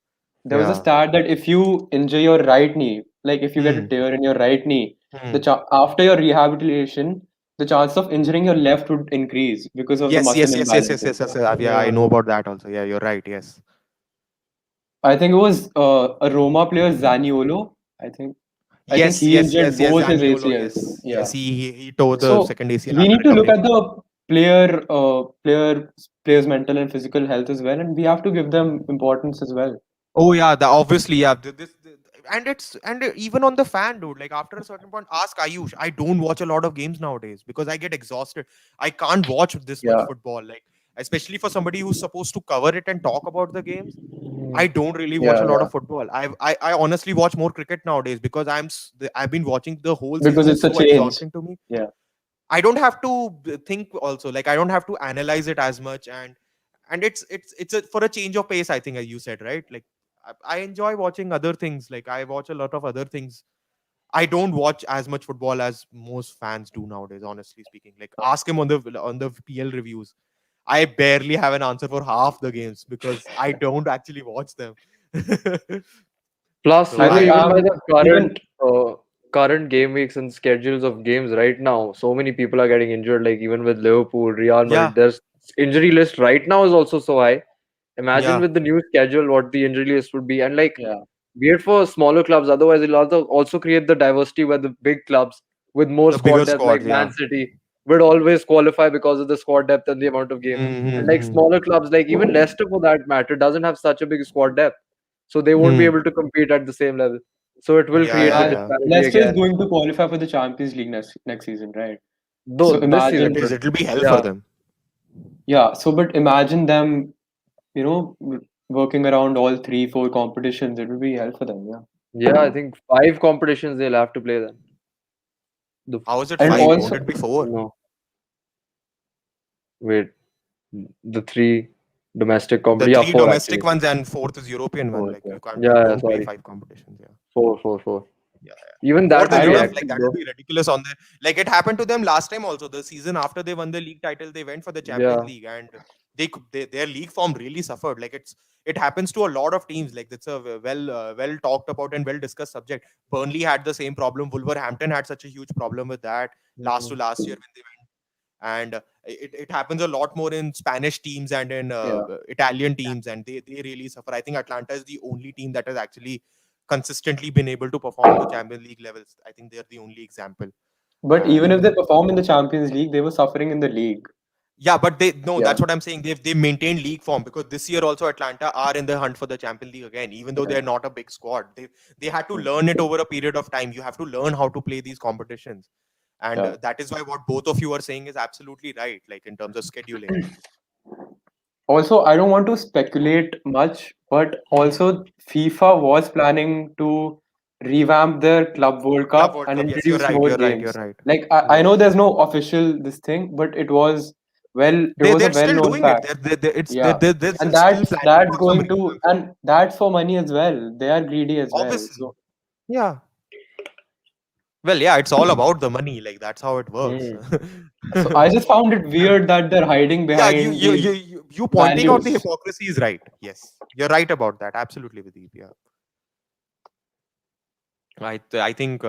there was a Yeah. stat that if you injure your right knee, like if you get a Hmm. tear in your right knee, Hmm. after your rehabilitation, the chance of injuring your left would increase because of the Yes, muscle yes, yes, yes, yes, imbalances. yes, yes. Yeah, I Yeah. know about that also. Yeah, you're right. Yes. I think it was a Roma player, Zaniolo. I think I think Yes, he yes, injured yes, yes. both his Zaniolo. ACLs. Yes, Yeah. yes. He tore the So second ACL we after need to look recovering at from it. the players' mental and physical health as well, and we have to give them importance as well. Oh yeah, obviously yeah. And it's even on the fan dude. Like after a certain point, ask Ayush. I don't watch a lot of games nowadays because I get exhausted. I can't watch this much Yeah. football. Like especially for somebody who's supposed to cover it and talk about the games. I don't really watch Yeah, a lot yeah. of football. I honestly watch more cricket nowadays because I've been watching the whole Because season is it's a so change. exhausting to me. Yeah. I don't have to think also. Like I don't have to analyze it as much and it's for a change of pace. I think as you said, right? Like I enjoy watching other things. Like I watch a lot of other things. I don't watch as much football as most fans do nowadays. Honestly speaking, like ask him on the PL reviews. I barely have an answer for half the games because I don't actually watch them. Plus, So I think even by the even current game weeks and schedules of games right now, so many people are getting injured. Like even with Liverpool, Real yeah, Madrid, there's injury list right now is also so high. Imagine yeah, with the new schedule what the injury list would be, and like yeah. weird for smaller clubs. Otherwise, it'll also create the diversity where the big clubs with more the bigger squad depth, like squads. Man Yeah. City, would always qualify because of the squad depth and the amount of games. And like Mm-hmm. smaller clubs, like even Leicester for that matter, doesn't have such a big squad depth, so they won't be Hmm. able to compete at the same level. So it will Yeah, create yeah, the And yeah. disparity Leicester is again. going to qualify for the Champions League next season, right? So Though this season, It imagine, is. but It'll be hell for yeah, them. yeah. So but imagine them, working around all three, four competitions. It will be hell for them. Yeah. yeah, I think five competitions they'll have to play then. The How is it And five? three, Won't also, it be four? no, wait, the three domestic competitions. The Yeah, three four actually. domestic ones and fourth is European one. four, Like yeah. you Yeah, yeah, don't play sorry, five competitions. Yeah. four. Yeah, yeah. Even that Fourth will is I be enough. don't. Like hectic, that bro. would be ridiculous on the like it happened to them last time also. The season after they won the league title, they went for the Champions Yeah. League and their league form really suffered. Like it happens to a lot of teams. Like it's a well talked about and well discussed subject. Burnley had the same problem. Wolverhampton had such a huge problem with that last to Mhm. last year when they went. And it happens a lot more in Spanish teams and in Yeah. Italian teams, and they really suffer. I think Atlanta is the only team that has actually consistently been able to perform to Champions League levels. I think they're the only example. But even And if they perform in the Champions League, they were suffering in the league. yeah, but they no, Yeah. that's what I'm saying. They maintained league form because this year also Atlanta are in the hunt for the Champions League again, even though Yeah. they're not a big squad. They had to learn it over a period of time. You have to learn how to play these competitions, and Yeah. that is why what both of you are saying is absolutely right. Like in terms of scheduling. Also, I don't want to speculate much, but Hmm. also FIFA was planning to revamp their Club World Club Cup World and Cup. Yes, you're introduce right. more You're right. You're games. right. Like I Yes. know there's no official this thing, but it was a They're still well-known doing it. fact. They're, Yeah. they're And still that's planning that's for some going reason. to and that's for money as well. They are greedy as well. Obviously. So Yeah. Well, yeah, it's all about the money. Like that's how it works. Mm. so I just found it weird that they're hiding Yeah, behind these you pointing out the values. hypocrisy is right. Yes, you're right about that. Absolutely, Videep. Yeah, I think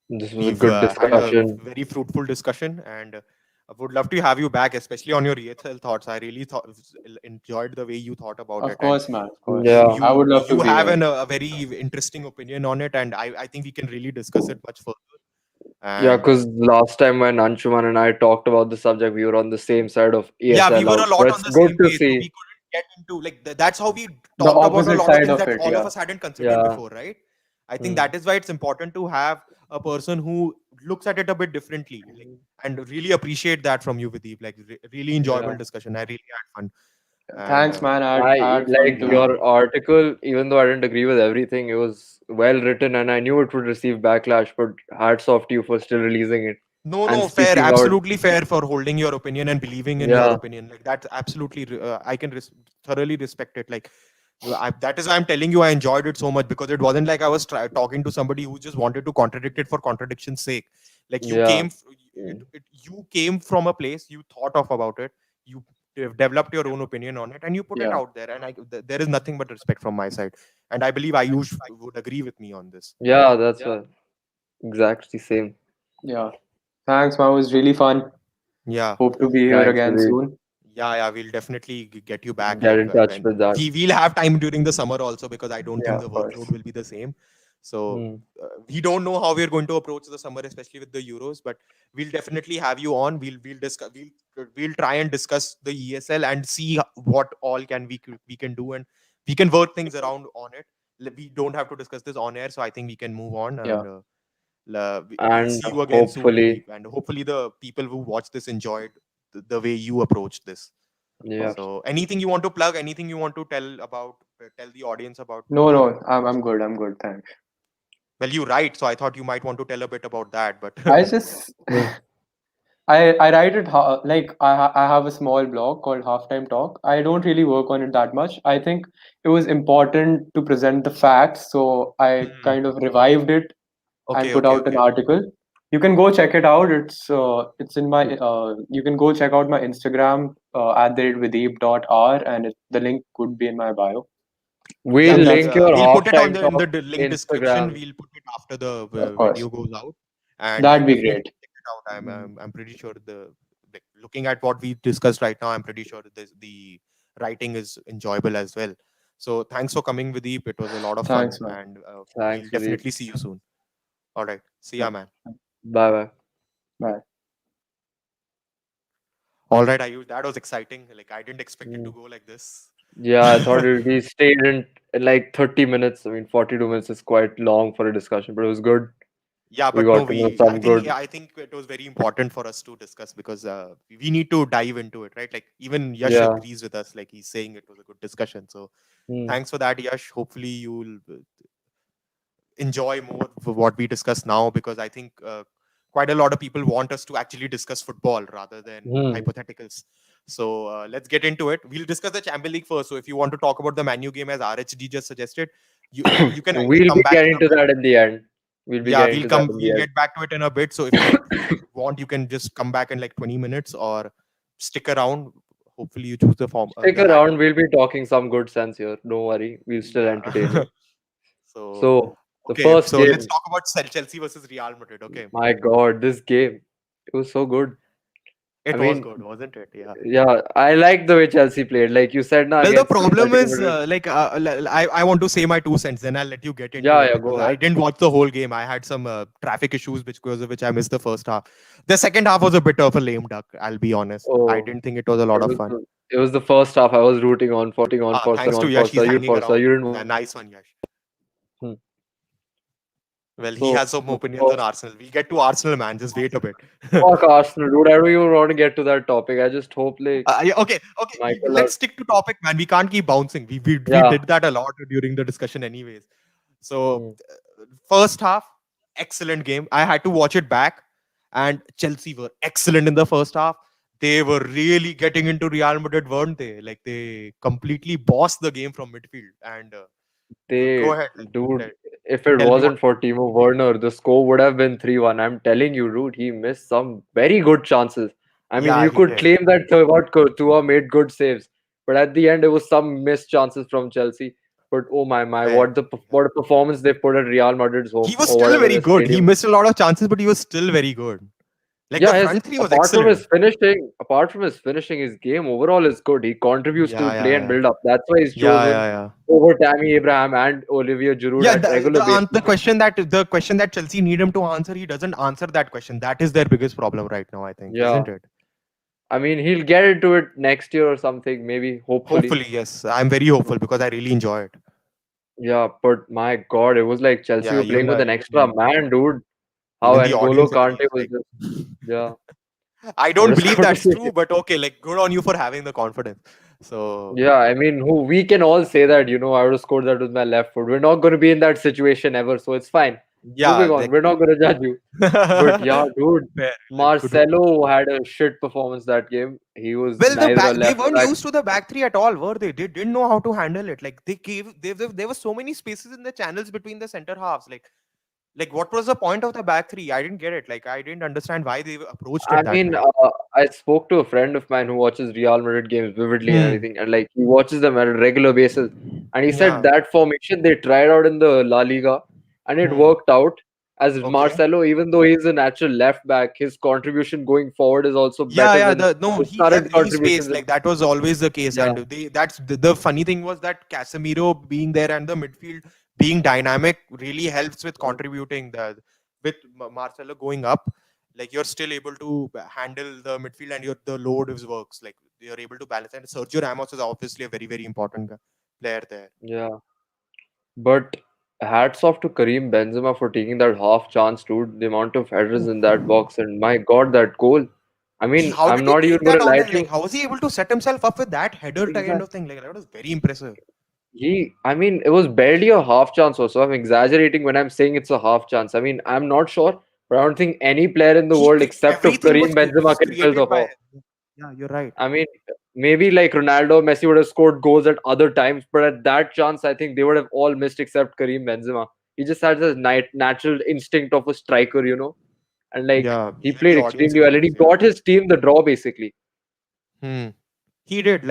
This was a we've good had a discussion. very fruitful discussion, and I would love to have you back, especially on your ESL thoughts. I really enjoyed the way you thought about Of it, and course, man. Of course. you Yeah, I you would love to you be have here. a very interesting opinion on it, and I think we can really discuss it much further. yeah. And Because last time when Anshuman and I talked about the subject, we were on the same side of yeah, we ESL were a out. So lot on it's the good same to page, so see. we couldn't get into like that's how we The talked about a opposite lot of side things of that it, all of yeah. us hadn't considered Yeah. before, right? I think Hmm. that is why it's important to have a person who looks at it a bit differently, like, and really appreciate that from you, Videep. Like, really enjoyable Yeah. discussion. I really had fun, and Thanks, man. I I had fun like yeah, too. your article, even though I didn't agree with everything, it was well written and I knew it would receive backlash, but hats off to you for still releasing it no, and no, fair, speaking out. absolutely fair for holding your opinion and believing in your Yeah, opinion. Like that's absolutely, I can thoroughly respect it. Like that is why I'm telling you, I enjoyed it so much because it wasn't like I was talking to somebody who just wanted to contradict it for contradiction's sake. Like yeah, you came from a place, you thought of about it, you developed your own opinion on it, and you put it Yeah. out there. And there is nothing but respect from my side. And I believe Ayush would agree with me on this. yeah, that's what exactly same. Yeah. Thanks, man. It was really fun. Yeah. Hope to be here Thanks, again we soon. Yeah, we'll definitely get you back. get Like in touch when with that. we'll have time during the summer also because I don't Yeah, think the of workload course. will be the same. So Hmm. we don't know how we're going to approach the summer, especially with the Euros. But we'll definitely have you on. We'll discuss. We'll try and discuss the ESL and see what all we can do, and we can work things around on it. We don't have to discuss this on air, so I think we can move on Yeah. and. We'll And see you again soon, hopefully, Videep, and hopefully the people who watch this enjoyed the way you approached this. Of yeah. course. So, anything you want to plug? Anything you want to tell the audience about No, the? no. I'm good. I'm good. Thanks. Well, you write, so I thought you might want to tell a bit about that. But I just Hmm. I write it like I have a small blog called Halftime Talk. I don't really work on it that much. I think it was important to present the facts, so I Hmm. kind of revived it and Okay, put okay, out an okay. article. You can go check it out. It's in my you can go check out my Instagram at the Videep.r, and the link could be in my bio. We'll Yeah, And that's link your we'll put it on halftime the in talk the link description. Instagram. We'll put it after the of course video goes out, and that'd be definitely great. check it out. Hmm. I'm pretty sure like, looking at what we discussed right now, I'm pretty sure the writing is enjoyable as well. So thanks for coming, Videep. It was a lot of fun, Thanks, man. and we'll Thanks, Sudeep. definitely see you soon. All right, see Yeah. ya, man. Bye bye. Bye. All right, Ayush, that was exciting. Like I didn't expect it Hmm. to go like this. Yeah, I thought we stayed in like 30 minutes. I mean, 42 minutes is quite long for a discussion, but it was good. Yeah, We but no, got to know we some good. I think it was very important for us to discuss because we need to dive into it, right? Like even Yash Yeah. agrees with us, like he's saying it was a good discussion. So Hmm. thanks for that, Yash. Hopefully you'll enjoy more of what we discuss now because I think quite a lot of people want us to actually discuss football rather than Hmm. hypotheticals. So let's get into it. We'll discuss the Champions League first. So if you want to talk about the Manu game as RHD just suggested, you can either We'll come be back in getting a to bit. that in the end. We'll be Yeah, getting to that in the we'll end. get back to it in a bit. So if you want, you can just come back in like 20 minutes or stick around. Hopefully you choose the form Stick the ladder. around. We'll be talking some good sense here. Don't worry. We'll still Yeah. entertain you. So So, the okay, first so let's game, talk about Chelsea versus Real Madrid. Okay. my God, this game, it was so good. I It was mean, good, wasn't it? Yeah. yeah, I like the way Chelsea played. Like you said, now Well, the against problem Atletico is, Madrid. I want to say my 2 cents, then I'll let you get into Yeah, it yeah, because go I ahead. didn't watch the whole game. I had some traffic issues, because of which I missed the first half. The second half was a bit of a lame duck, I'll be honest. I Oh, didn't think it was a lot it of was fun. the first half. I was rooting on Thanks to Yash, he's hanging Forza. around. You didn't. Yeah, nice one, Yash. Hmm. Well, he So has some the opinions on first Arsenal. We'll get to Arsenal, man. Just wait a bit. fuck Arsenal, dude. I don't even want to get to that topic. I just hope like Yeah, okay, okay. Michael. Let's stick to topic, man. We can't keep bouncing. We Yeah. did that a lot during the discussion, anyways. So, Hmm. first half, excellent game. I had to watch it back, and Chelsea were excellent in the first half. They were really getting into Real Madrid, weren't they? Like they completely bossed the game from midfield. And go They, ahead, like dude, if it tell me what. wasn't for Timo Werner, the score would have been 3-1. I'm telling you, dude, he missed some very good chances. I mean, Yeah, you he could did. claim that Tua made good saves, but at the end, it was some missed chances from Chelsea. But oh my, Fair. what a performance they put at Real Madrid's He home was or still whatever very the good. He stadium. missed a lot of chances, but he was still very good. Like the Yeah, his front three was excellent. apart from his finishing, his game overall is good. He contributes to Yeah, play yeah, and yeah, build up. That's why he's yeah, chosen yeah, yeah. over Tammy Abraham and Olivier Giroud Yeah, at regular basis. the question that Chelsea need him to answer, he doesn't answer that question. That is their biggest problem right now, I think, Yeah, isn't it? I mean he'll get into it next year or something, maybe, hopefully. Hopefully, yes. I'm very hopeful because I really enjoy it. Yeah, but my God, it was like Chelsea Yeah, were playing even with I, an extra man, dude. How even the N'Golo audience Kante agrees. was Like, just, yeah, I what don't is believe going to that's say? true, but okay, like good on you for having the confidence. So Yeah, I mean, who we can all say that, I would have scored that with my left foot. We're not going to be in that situation ever, so it's fine. yeah, Moving on, like we're not going to judge you. But yeah, dude, fair, like good. Marcelo had a shit performance that game. He was Well, the neither a back they left weren't back. used to the back three at all, were they? They didn't know how to handle it. Like they gave there were so many spaces in the channels between the center halves. Like what was the point of the back three? I didn't get it. Like I didn't understand why they approached I it that mean, way. I spoke to a friend of mine who watches Real Madrid games vividly and Hmm. everything, and like he watches them at a regular basis. And he said Yeah. that formation they tried out in the La Liga, and it Hmm. worked out. As Okay. Marcelo, even though he's a natural left back, his contribution going forward is also Yeah, better yeah. than The no, his he current gave really space. contributions. Like that was always the case. Yeah, And the funny thing was that Casemiro being there and the midfield being dynamic really helps with contributing with Marcelo going up. Like you're still able to handle the midfield and the load is works. Like you're able to balance. And Sergio Ramos is obviously a very, very important player there. yeah. But hats off to Karim Benzema for taking that half chance, dude. The amount of headers in that box, and my God, that goal. I mean, How I'm did he not even take gonna that on lie it? to Like you. how was he able to set himself up with that header kind of Exactly. thing? Like that was very impressive. I mean, it was barely a half chance also. I'm exaggerating when I'm saying it's a half chance. I mean, I'm not sure, but I don't think any player in the world except of Everything Karim Benzema was can fill the created by half. him. Yeah, you're right. I mean, maybe like Ronaldo, Messi would have scored goals at other times, but at that chance, I think they would have all missed except Karim Benzema. He just had this natural instinct of a striker. And like Yeah, he even the played audience extremely well, and he agrees. Yeah. got his team the draw basically. Hmm. He did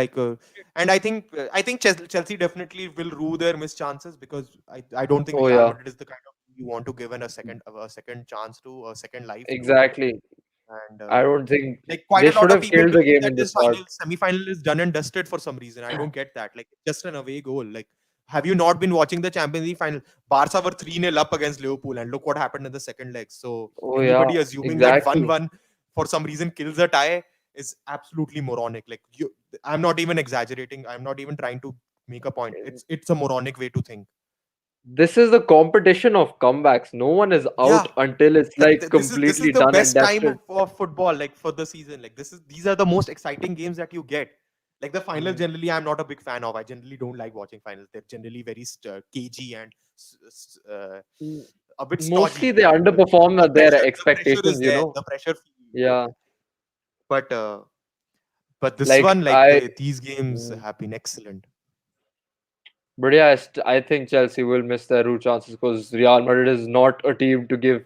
and I think Chelsea definitely will rue their missed chances because I don't think Oh Real yeah, Madrid is the kind of team you want to give a second chance to, a second life to, exactly. and I don't think like quite they a lot should of have people killed the believe game that in the this start. semi-final is done and dusted for some reason. I don't get that. Like just an away goal. Like have you not been watching the Champions League final? Barca were 3-0 up against Liverpool, and look what happened in the second leg. So Oh yeah, anybody assuming that exactly. 1-1 for some reason kills a tie is absolutely moronic. Like I'm not even exaggerating. I'm not even trying to make a point. It's a moronic way to think. This is the competition of comebacks. No one is Yeah, out until it's like this is completely the done and best time dusted. of football, like for the season. Like these are the most exciting games that you get. Like the final, Mm. generally, I'm not a big fan of. I generally don't like watching finals. They're generally very cagey and Mm. a bit Mostly stodgy. they And underperform the their pressure is there. expectations. The pressure feels there. Yeah, But this like one, like I. these games Mm. have been excellent. But yeah, I think Chelsea will miss their root chances because Real Madrid is not a team to give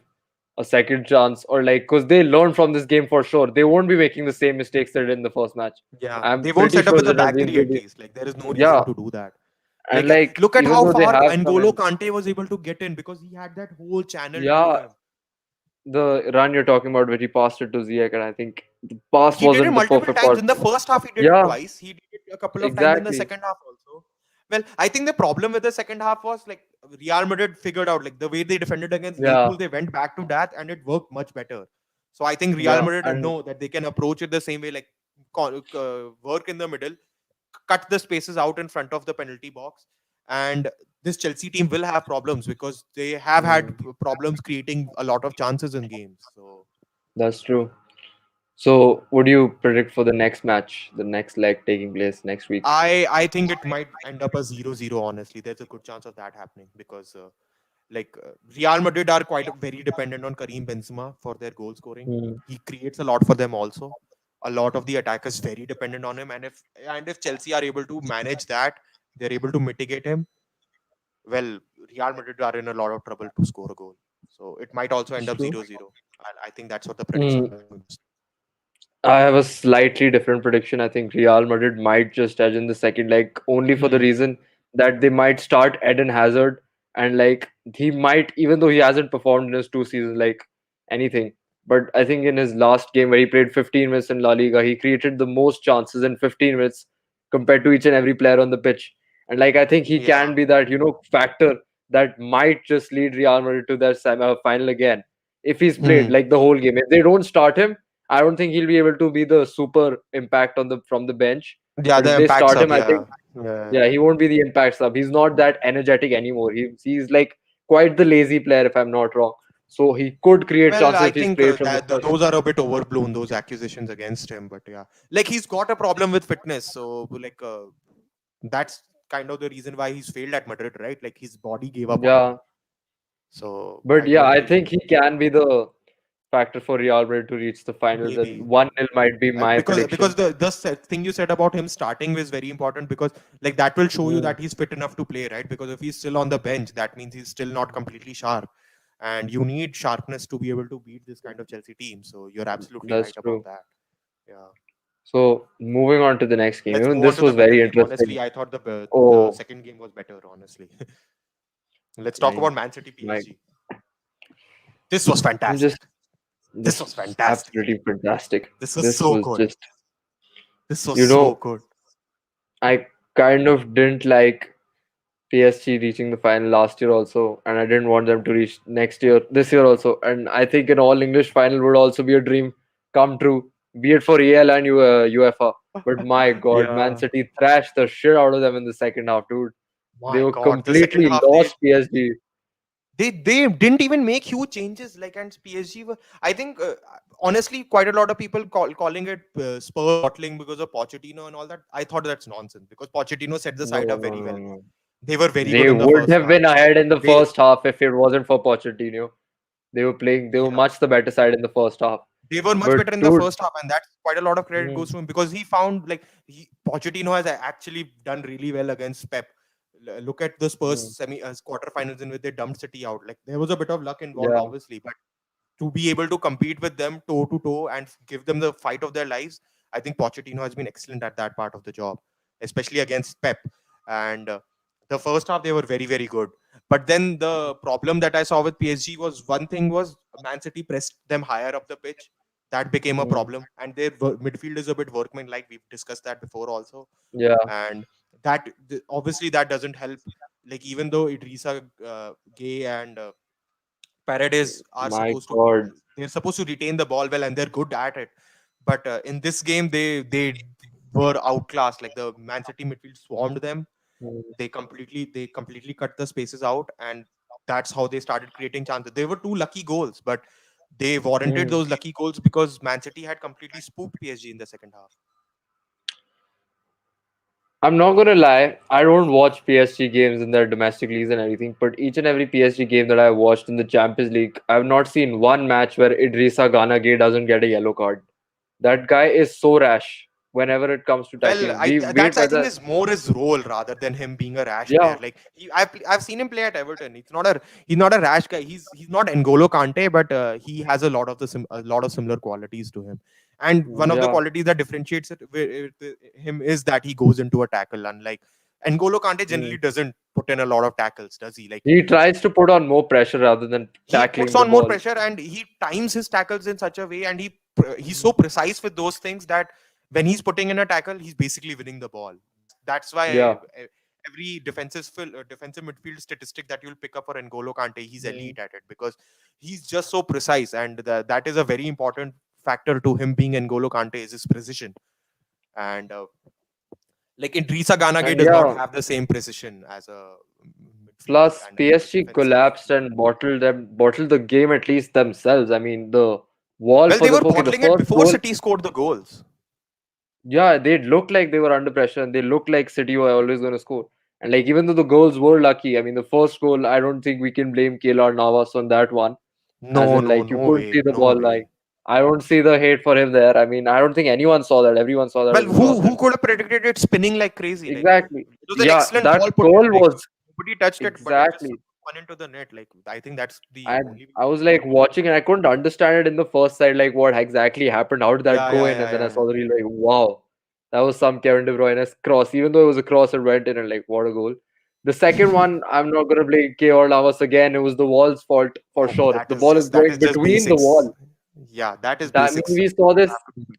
a second chance or like because they learn from this game for sure. They won't be making the same mistakes they did in the first match. Yeah, I'm they won't pretty set up sure with a back Zinedine three at Zidane. least. Like there is no Yeah, reason to do that. and Like like look at even how though they far have come N'Golo in, Kante was able to get in because he had that whole channel to yeah, him. the run you're talking about where he passed it to Ziyech, and I think the pass He did it wasn't the multiple perfect times. pass. In the first half, he did it Yeah, twice. He did it a couple of times in the exactly. second half also. Well, I think the problem with the second half was like Real Madrid figured out like the way they defended against Yeah, Liverpool, they went back to that and it worked much better. So I think Real yeah, Madrid and know that they can approach it the same way, like work in the middle, cut the spaces out in front of the penalty box, and this Chelsea team will have problems because they have had mm, problems creating a lot of chances in games. So that's true. So, what do you predict for the next match, the next leg taking place next week? I think it might end up a 0-0. Honestly, there's a good chance of that happening because Real Madrid are quite very dependent on Karim Benzema for their goal scoring. Mm, He creates a lot for them also. A lot of the attack is very dependent on him, and if Chelsea are able to manage that, they're able to mitigate him. Well, Real Madrid are in a lot of trouble to score a goal. So it might also end that's up true. 0-0. I think that's what the prediction Mm, is going to say. I have a slightly different prediction. I think Real Madrid might just edge in the second leg only for the Hmm. reason that they might start Eden Hazard and like he might, even though he hasn't performed in his 2 seasons like anything, But I think in his last game where he played 15 minutes in La Liga, he created the most chances in 15 minutes compared to each and every player on the pitch. And like I think he Yeah. can be that factor that might just lead Real Madrid to their semi final again if he's played Hmm. like the whole game. If they don't start him, I don't think he'll be able to be the super impact on the from the bench. Yeah, But the if they impact start sub. him, I think Yeah. Yeah. yeah, he won't be the impact sub. He's not that energetic anymore. He's like quite the lazy player if I'm not wrong. So he could create Well, chances I if he's think played from the that first. those are a bit overblown, those accusations against him. But yeah, like he's got a problem with fitness, so like that's kind of the reason why he's failed at Madrid, right? Like his body gave up on him. Yeah, So but I yeah, don't I think think he can be the factor for Real Madrid to reach the finals, and maybe 1-0 might be my because prediction. thing you said about him starting is very important because like that will show you Hmm, that he's fit enough to play, right? Because if he's still on the bench, that means he's still not completely sharp, and you need sharpness to be able to beat this kind of Chelsea team. So you're absolutely that's right about true. that. Yeah. So moving on to the next game, Let's even move on this to the was better very game. interesting. Honestly, I thought the Oh, second game was better. Honestly, let's I talk mean, about Man City my, PSG. This was I'm fantastic. just This this was is fantastic. absolutely fantastic. This was This so was good. just, This was you so know, good. I kind of didn't like PSG reaching the final last year also, and I didn't want them to reach next year, this year also. And I think an all English final would also be a dream come true, be it for EL and UEFA. But my God, Man Yeah. City thrashed the shit out of them in the second half, dude. They My were God, the second completely half lost, PSG. they didn't even make huge changes. Like and PSG were, I think honestly, quite a lot of people calling it Spurs bottling because of Pochettino and all that. I thought that's nonsense because Pochettino set the No, side no, up no, very no, well. no. They were very good They in the would first have half. been ahead in the They first half if it wasn't for Pochettino. They were Yeah, much the better side in the first half. they were much But better in the dude, first half, and that's quite a lot of credit goes mm, to him because he found like Pochettino has actually done really well against Pep. Look at the Spurs mm, quarterfinals in which they dumped City out. Like there was a bit of luck involved, yeah, obviously, but to be able to compete with them toe to toe and give them the fight of their lives, I think Pochettino has been excellent at that part of the job, especially against Pep. And the first half they were very very good, but then the problem that I saw with PSG was one thing was Man City pressed them higher up the pitch. That became a mm, problem, and their midfield is a bit workman like. We've discussed that before also, yeah. and obviously that doesn't help. Like even though Idrissa Gay and Paredes are My supposed to God. they're supposed to retain the ball well and they're good at it. But in this game, they were outclassed. Like the Man City midfield swarmed them. Mm, They completely cut the spaces out, and that's how they started creating chances. They were two lucky goals, but they warranted mm. those lucky goals because Man City had completely spooked PSG in the second half. I'm not gonna lie, I don't watch PSG games in their domestic leagues and everything, but each and every PSG game that I've watched in the Champions League, I've not seen one match where Idrissa Gana Gueye doesn't get a yellow card. That guy is so rash whenever it comes to Well, tackling. We wait that's I think whether is more his role rather than him being a rash player. yeah, Like I've seen him play at Everton. He's not a rash guy. He's not N'Golo Kante, but he has a lot of similar qualities to him. And one of the yeah. qualities that differentiates him is that he goes into a tackle. Unlike N'Golo Kante Mm. generally doesn't put in a lot of tackles, does he? Like He tries to put on more pressure rather than he puts tackling the on more ball. pressure and he times his tackles in such a way and he's so precise with those things that when he's putting in a tackle he's basically winning the ball. That's why Yeah. every defensive midfield statistic that you'll pick up for N'Golo Kante, he's Mm. elite at it because he's just so precise, and that is a very important factor to him being N'Golo Kante is his precision. And like Idrissa Gana Gueye And does not yeah, have the same precision as a midfielder plus and as a PSG defensive. collapsed and bottled the game at least themselves. I mean, the wall Well, for they the were okay, the bottling it first before goal, City scored the goals. yeah, they looked like they were under pressure and they looked like City were always going to score. And like even though the goals were lucky, I mean, the first goal, I don't think we can blame Keylor Navas on that one. As No, in, no, like you no couldn't see way, the no ball. Like way. I don't see the hate for him there. I mean, I don't think anyone saw that. Everyone saw that it Well, was a who cross. who And could have predicted it spinning like crazy? Like exactly, it was an yeah, excellent that ball put goal in. Like was nobody touched it, but it just exactly. went into the net. Like I think that's the I only way I to was explain like it. watching and I couldn't understand it in the first side, like what exactly happened. How did that Yeah, go yeah, in? yeah, And then I yeah, saw yeah. the reel, like wow, that was some Kevin De Bruyne's cross. Even though it was a cross, it went in, and like what a goal. The second one, I'm not gonna blame Keylor Navas again. It was the wall's fault for Oh, sure. If that the is ball is just going between the basics. wall. Yeah, that is That, I mean, basics. we saw this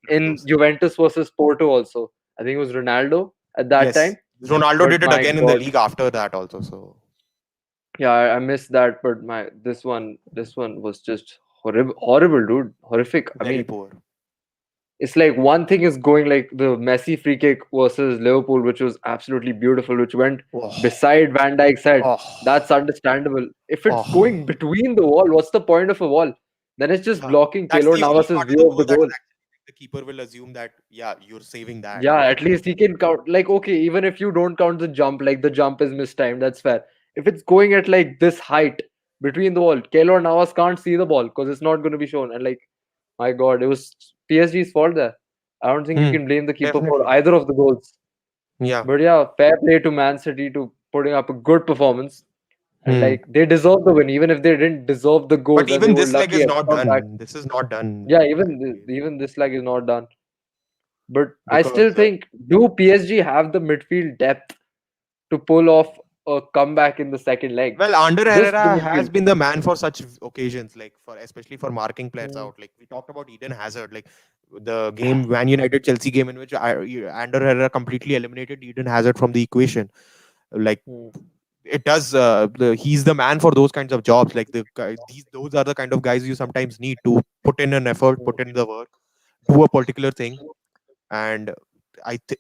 in Those. Juventus versus Porto also. I think it was Ronaldo at that Yes, time. Ronaldo But did it my again in the God, league after that also. So yeah, I missed that. But this one was just horrible, horrible, dude, horrific. I very mean, poor. it's like one thing is going like the Messi free kick versus Liverpool, which was absolutely beautiful, which went Oh, beside Van Dijk's head. oh, That's understandable. If it's going oh. between the wall, what's the point of a wall? Then it's just Yeah, blocking that's Keylor the only Navas's part of the view of goal the that is goal. actually like, the keeper will assume that yeah, you're saving that. Yeah, at least he can count. Like, okay, even if you don't count the jump, like the jump is mistimed, that's fair. If it's going at like this height between the wall, Keylor Navas can't see the ball because it's not going to be shown. And like, my God, it was PSG's fault there. I don't think you Hmm. can blame the keeper for Definitely. either of the goals. Yeah. But yeah, fair play to Man City to putting up a good performance. And Hmm. like, they deserve the win, even if they didn't deserve the But goals and they even were this leg lucky is at not come back. done. This is not done. Yeah, I feel. even this leg is not done. But I still Because think, do PSG have the midfield depth to pull off a comeback in the second leg? well, Ander Just the Herrera has midfield. been the man for such occasions, like for especially for marking players Mm, out. Like we talked about Eden Hazard, like the game Man United Chelsea game in which Ander Herrera completely eliminated Eden Hazard from the equation. Like mm, it does. He's the man for those kinds of jobs. Like those are the kind of guys you sometimes need to put in an effort, mm. put in the work, do a particular thing, and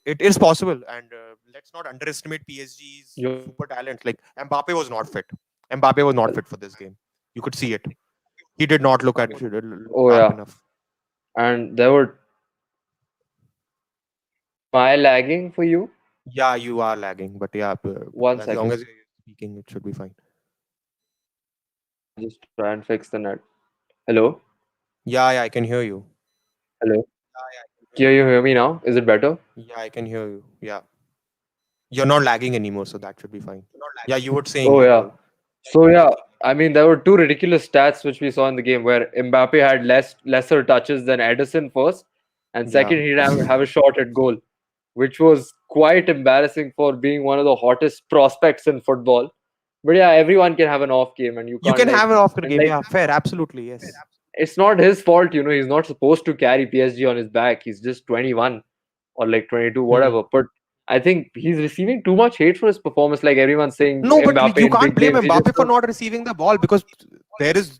it is possible. And let's not underestimate PSG's You're super talent. Like Mbappe was not fit. Mbappe was not fit for this game. You could see it. He did not look Oh sharp yeah, enough. and there were. Am I lagging for you? Yeah, you are lagging, but yeah, One as long second. as you're speaking, it should be fine. I'll just try and fix the net. Hello, Yeah, yeah, I can hear you. hello. Can you hear me now? Is it better? Yeah, I can hear you. Yeah, you're not lagging anymore, so that should be fine. Yeah, you were saying Oh you yeah. told. So yeah, I mean there were two ridiculous stats which we saw in the game where Mbappe had lesser touches than Edison first, and Yeah. second he'd have a shot at goal, which was quite embarrassing for being one of the hottest prospects in football. But yeah, everyone can have an off game, and you You can't can like have an after and game. like Yeah, fair. Absolutely. Yes. it's not his fault, he's not supposed to carry PSG on his back. He's just 21 or like 22, Hmm. whatever. But I think he's receiving too much hate for his performance. Like everyone's saying, No, but Mbappe you in can't big blame games, he just Mbappe for not receiving the ball because there is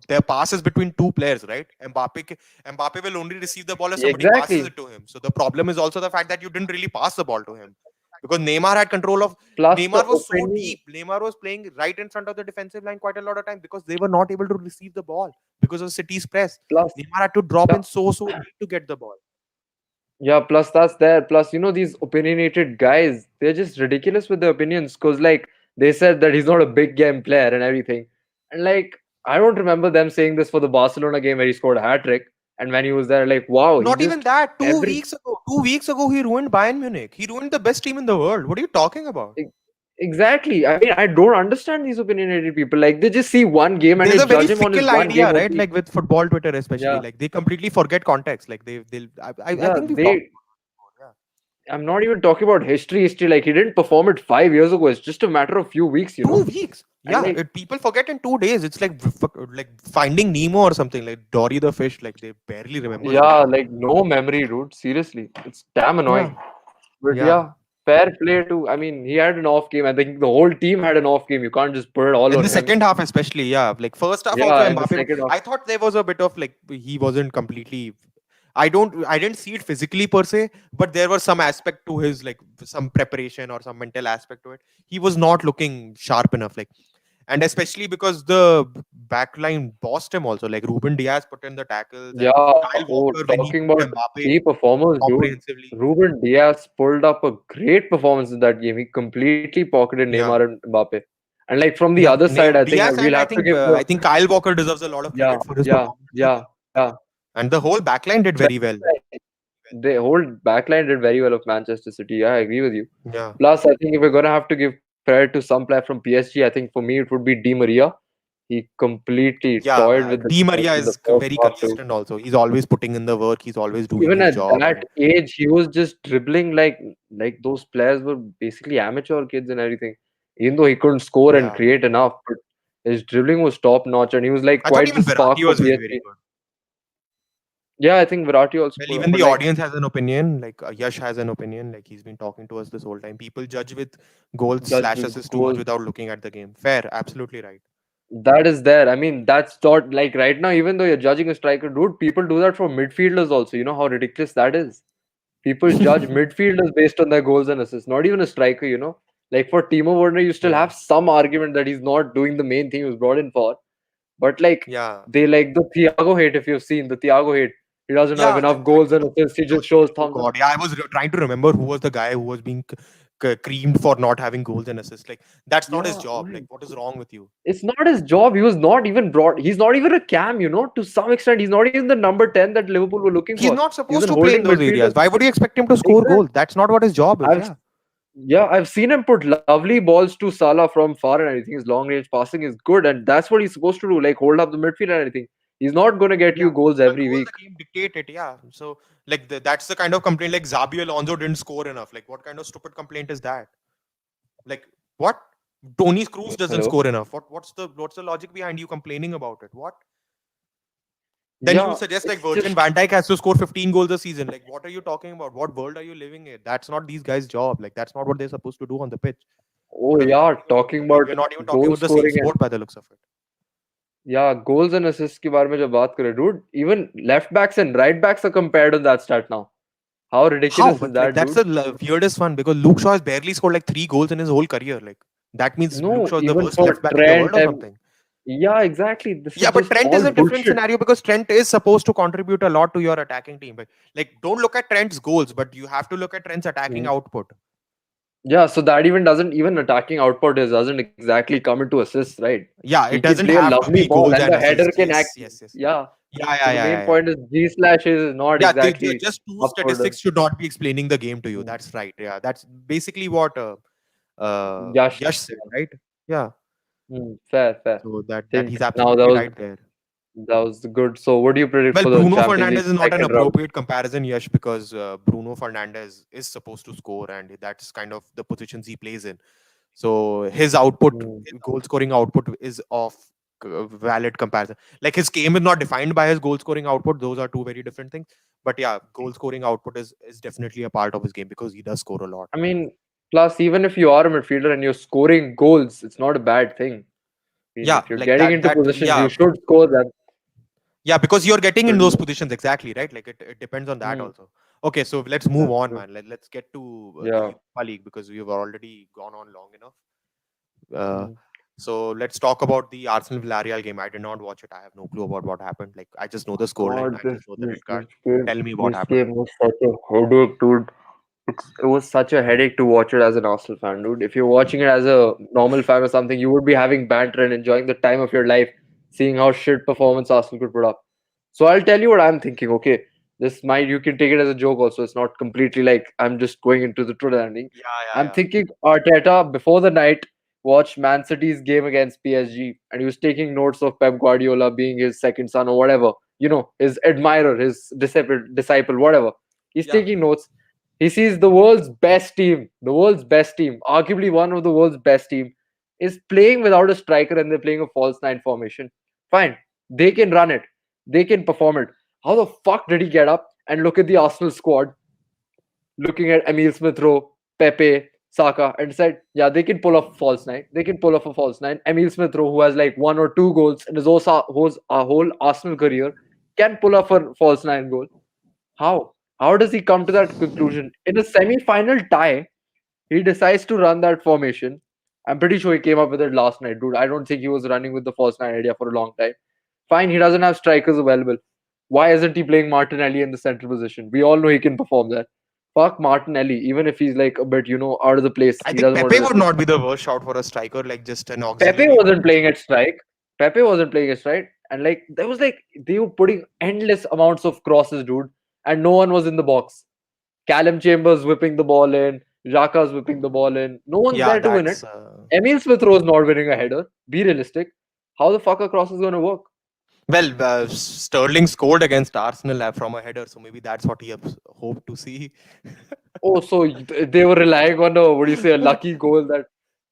there passes between two players, right? Mbappe will only receive the ball if somebody passes exactly. it to him. So the problem is also the fact that you didn't really pass the ball to him because Neymar had control of. Plus the Neymar was so opening, deep. Neymar was playing right in front of the defensive line quite a lot of time because they were not able to receive the ball because of City's press. plus Neymar had to drop yeah, in so deep to get the ball. yeah, plus that's there. Plus, these opinionated guys, they're just ridiculous with their opinions. Cause like they said that he's not a big game player and everything. And like I don't remember them saying this for the Barcelona game where he scored a hat trick. And when he was there, like, wow, he Not even just that. Two every weeks ago, 2 weeks ago, he ruined Bayern Munich. He ruined the best team in the world. What are you talking about? e- exactly. I mean, I don't understand these opinionated people. Like they just see one game and There's they a very judge him on his fickle one game idea, right? only. Like with football Twitter, especially, Yeah. like they completely forget context. Like they'll. I Yeah, think we've talked they about it I'm not even talking about history. Like he didn't perform it 5 years ago. It's just a matter of few weeks. before. 2 weeks. And Yeah, like people forget in 2 days. It's like finding Nemo or something. Like Dory the fish. Like they barely remember yeah, something. like no memory, dude. Seriously, it's damn Yeah, annoying. But yeah. yeah, fair play to. I mean, he had an off game. I think the whole team had an off game. You can't just put it all In on the him. second half, especially, yeah. Like first half, also Yeah, in the Mbappe. second half. I thought there was a bit of like he wasn't completely. I didn't see it physically per se, but there was some aspect to his like some preparation or some mental aspect to it. He was not looking sharp enough, like, and especially because the back line bossed him also. Like Ruben Diaz put in the tackles and Yeah. Kyle Oh, Walker when he talking beat about Mbappe key performers, dude. comprehensively. Ruben Diaz pulled up a great performance in that game. He completely pocketed Neymar Yeah, and Mbappe. And like from the yeah. other side, I think Diaz we'll and have to give I the think Kyle Walker deserves a lot of yeah, credit for his yeah, performance as yeah, well. yeah. And the whole backline did very well. The whole backline did very well of Manchester City. Yeah, I agree with you. Yeah. Plus, I think if we're gonna have to give credit to some player from PSG, I think for me it would be Di Maria. He completely Yeah, toyed with the Di defense Maria in the is first very half too. consistent also. He's always putting in the work. He's always doing Even his at job. that And age, he was just dribbling like those players were basically amateur kids and everything. Even though he couldn't score and yeah, create enough, but his dribbling was top notch, and he was like I thought quite the even spark Verratti for was very, very PSG. good. Yeah, I think Virati also Well, put up, even but the like audience has an opinion. Like Yash has an opinion. Like he's been talking to us this whole time. People judge with goals judge slash with assists too much goals. without looking at the game. Fair, absolutely right. That is there. I mean, that's not like right now, even though you're judging a striker, dude, people do that for midfielders also. You know how ridiculous that is? People judge midfielders based on their goals and assists, not even a striker, you know? Like for Timo Werner, you still Yeah, have some argument that he's not doing the main thing he was brought in for. But like yeah, they like the Thiago hate, if you've seen the Thiago hate. He doesn't have yeah. enough goals and assists, he just shows Oh thumbs up. God, yeah. I was trying to remember who was the guy who was being creamed for not having goals and assists. Like that's not his Yeah, job. my Like what is wrong with you? it's not his job. He was not even brought. He's not even a cam, you know. To some extent, he's not even the number 10 that Liverpool were looking He's for. not He's supposed an to play in holding those midfielder. areas. Why would you expect him to score Exactly. goals? That's not what his job is. I've Yeah. yeah, I've seen him put lovely balls to Salah from far, and I think his long range passing is good, and that's what he's supposed to do. Like hold up the midfield and everything. He's not going to get Yeah, you goals the every rules week. the game dictate it. Yeah, so like that's the kind of complaint like Zabi Alonso didn't score enough. Like, what kind of stupid complaint is that? Like, what? Tony Cruz doesn't Hello. score enough. What's the logic behind you complaining about it? What? Then you Yeah, suggest like it's Virgin just van Dijk has to score 15 goals a season. Like, what are you talking about? What world are you living in? That's not these guys' job. Like, that's not what they're supposed to do on the pitch. oh What are we yeah, talking about? talking Like, about we're not even talking goal about the same scoring and sport by the looks of it. yeah, goals and assists के बारे में जब बात करें, dude, even left backs and right backs are compared on that stat now. How How? ridiculous is But like that, that's dude? the weirdest one because Luke Shaw has barely scored like 3 goals in his whole career. Like that means Luke No, Shaw is the even worst for left back in the Trent world or and something. yeah, exactly. This Yeah, is but just Trent is all a different bullshit. scenario because Trent is supposed to contribute a lot to your attacking team. But like, don't look at Trent's goals, but you have to look at Trent's attacking Mhm. output. Yeah, so that even doesn't even attacking output is doesn't exactly come into assists, right? Yeah, He it can doesn't play a have to lovely be ball goals and and the header assists. can act. Yes, yes, yes. Yeah. Yeah, So yeah, the yeah, main yeah, yeah. point is G slashes is not Yeah, exactly just two up for the statistics should not be explaining the game to you. mm, That's right. Yeah, that's basically what Yash. Yash said, right? Yeah. Fair, fair. So that Think he's now absolutely right there. that was good. So what do you predict Well, for the Bruno Champions League Fernandez is not an second round? appropriate comparison, Yash, because Bruno Fernandez is supposed to score, and that's kind of the positions he plays in. So his output, Mm. his goal scoring output, is of valid comparison. Like his game is not defined by his goal scoring output; those are two very different things. But yeah, goal scoring output is definitely a part of his game because he does score a lot. I mean, plus even if you are a midfielder and you're scoring goals, it's not a bad thing. I mean, Yeah, if you're like getting that. into positions, Yeah, you should score them. yeah, because you're getting in Should those be. positions exactly, right? Like it depends on that Mm, also. Okay, so let's move that's on, true. man. Let's get to the Yeah. Europa League because we've already gone on long enough. Uh, Mm. so let's talk about the Arsenal Villarreal game. I did not watch it. I have no clue about what happened. Like I just know the scoreline. God, I just know the red card. this game Tell me what this happened. game was such a headache, dude. It was such a headache to watch it as an Arsenal fan, dude. If you're watching it as a normal fan or something, you would be having banter and enjoying the time of your life, seeing how shit performance Arsenal could put up. So I'll tell you what I'm thinking. Okay, this might you can take it as a joke also. It's not completely like I'm just going into the truth ending. Yeah, yeah, I'm yeah. thinking Arteta before the night watched Man City's game against PSG and he was taking notes of Pep Guardiola being his second son or whatever. You know, his admirer, his disciple, whatever. He's Yeah. taking notes. He sees the world's best team, arguably one of the world's best team, is playing without a striker and they're playing a false nine formation. Fine, they can run it, they can perform it. How the fuck did he get up and look at the Arsenal squad, looking at Emil Smith Rowe, Pepe, Saka, and said, yeah, they can pull off a false nine. They can pull off a false nine. Emil Smith Rowe, who has like one or two goals in his whole Arsenal career, can pull off a false nine goal. How? How does he come to that conclusion? In a semi-final tie, he decides to run that formation. I'm pretty sure he came up with it last night, dude. I don't think he was running with the false nine idea for a long time. Fine, he doesn't have strikers available. Why isn't he playing Martinelli in the central position? We all know he can perform that. Fuck Martinelli, even if he's like a bit, out of the place. I He think doesn't want Pepe to would receive. not be the worst shout for a striker, like just an Pepe auxiliary wasn't role. playing at strike. Pepe wasn't playing at strike. And like there was like they were putting endless amounts of crosses, dude, and no one was in the box. Callum Chambers whipping the ball in, Xhaka's whipping the ball in. No one's Yeah, there to win it. that's Emil Smith Rowe's not winning a header. Be realistic. How the fuck a cross is going to work? well. Sterling scored against Arsenal from a header, so maybe that's what he hoped to see. Oh, so they were relying on a what do you say, a lucky goal that.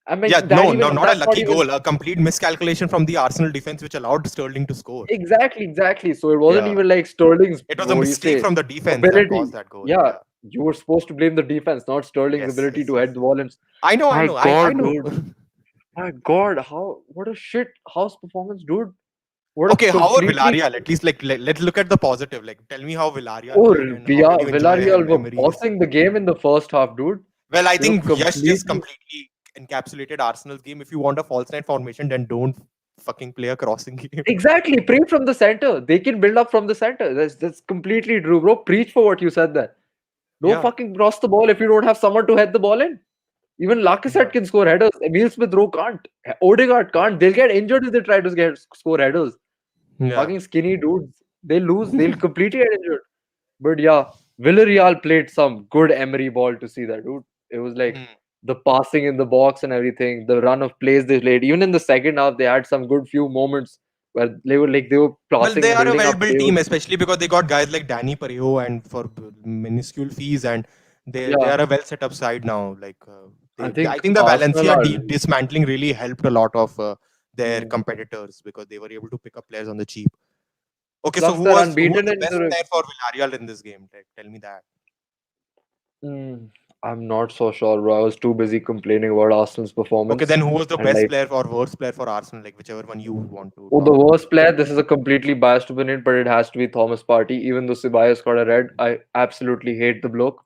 I Yeah, mean, that no, no, even not a that's not lucky even goal. A complete miscalculation from the Arsenal defense, which allowed Sterling to score. exactly. So it wasn't Yeah, even like Sterling's, it was a what do you mistake say, from the defense that caused ability. that goal. Yeah, Yeah. you were supposed to blame the defense, not Sterling's Yes, ability yes, to head yes. the ball. And I know, I my know, I God, know. dude, my God, how what a shit house performance, dude. What a Okay, how are completely Villarreal? At least, like, let's look at the positive. Like, tell me how Villarreal oh played and how did you enjoy Villarreal were Emery's. bossing the game in the first half, dude. Well, I They were think Yash just completely completely encapsulated Arsenal's game. If you want a false nine formation, then don't fucking play a crossing game. exactly pray from the center. They can build up from the center. That's completely true, bro. Preach for what you said there. Don't Yeah, fucking cross the ball if you don't have someone to head the ball in. Even yeah, Lacazette can score headers. Emil Smith Rowe can't. Odegaard yeah, can't. They'll get injured if they try to score headers. yeah. Fucking skinny dudes. They lose. They'll completely get injured. But yeah, Villarreal played some good Emery ball to see that, dude. It was like Hmm. the passing in the box and everything, the run of plays they played. Even in the second half, they had some good few moments where they were Well, they passing, are a building up. well-built They team, would, especially because they got guys like Danny Parejo and for minuscule fees, and they yeah, are a well set up side now. Like I I think think the Arsenal Valencia are. dismantling really helped a lot of their Mm. competitors because they were able to pick up players on the cheap. Okay, so Plus, they're who was unbeaten the in best the. player for Villarreal in this game? Like, tell me that. Mm, I'm not so sure, bro. I was too busy complaining about Arsenal's Okay, performance. then who was the And best like, player or worst player for Arsenal? Like whichever one you want to oh, the talk about. worst player, this is a completely biased opinion, but it has to be Thomas Partey. Even though Ceballos got a red, I absolutely hate the bloke.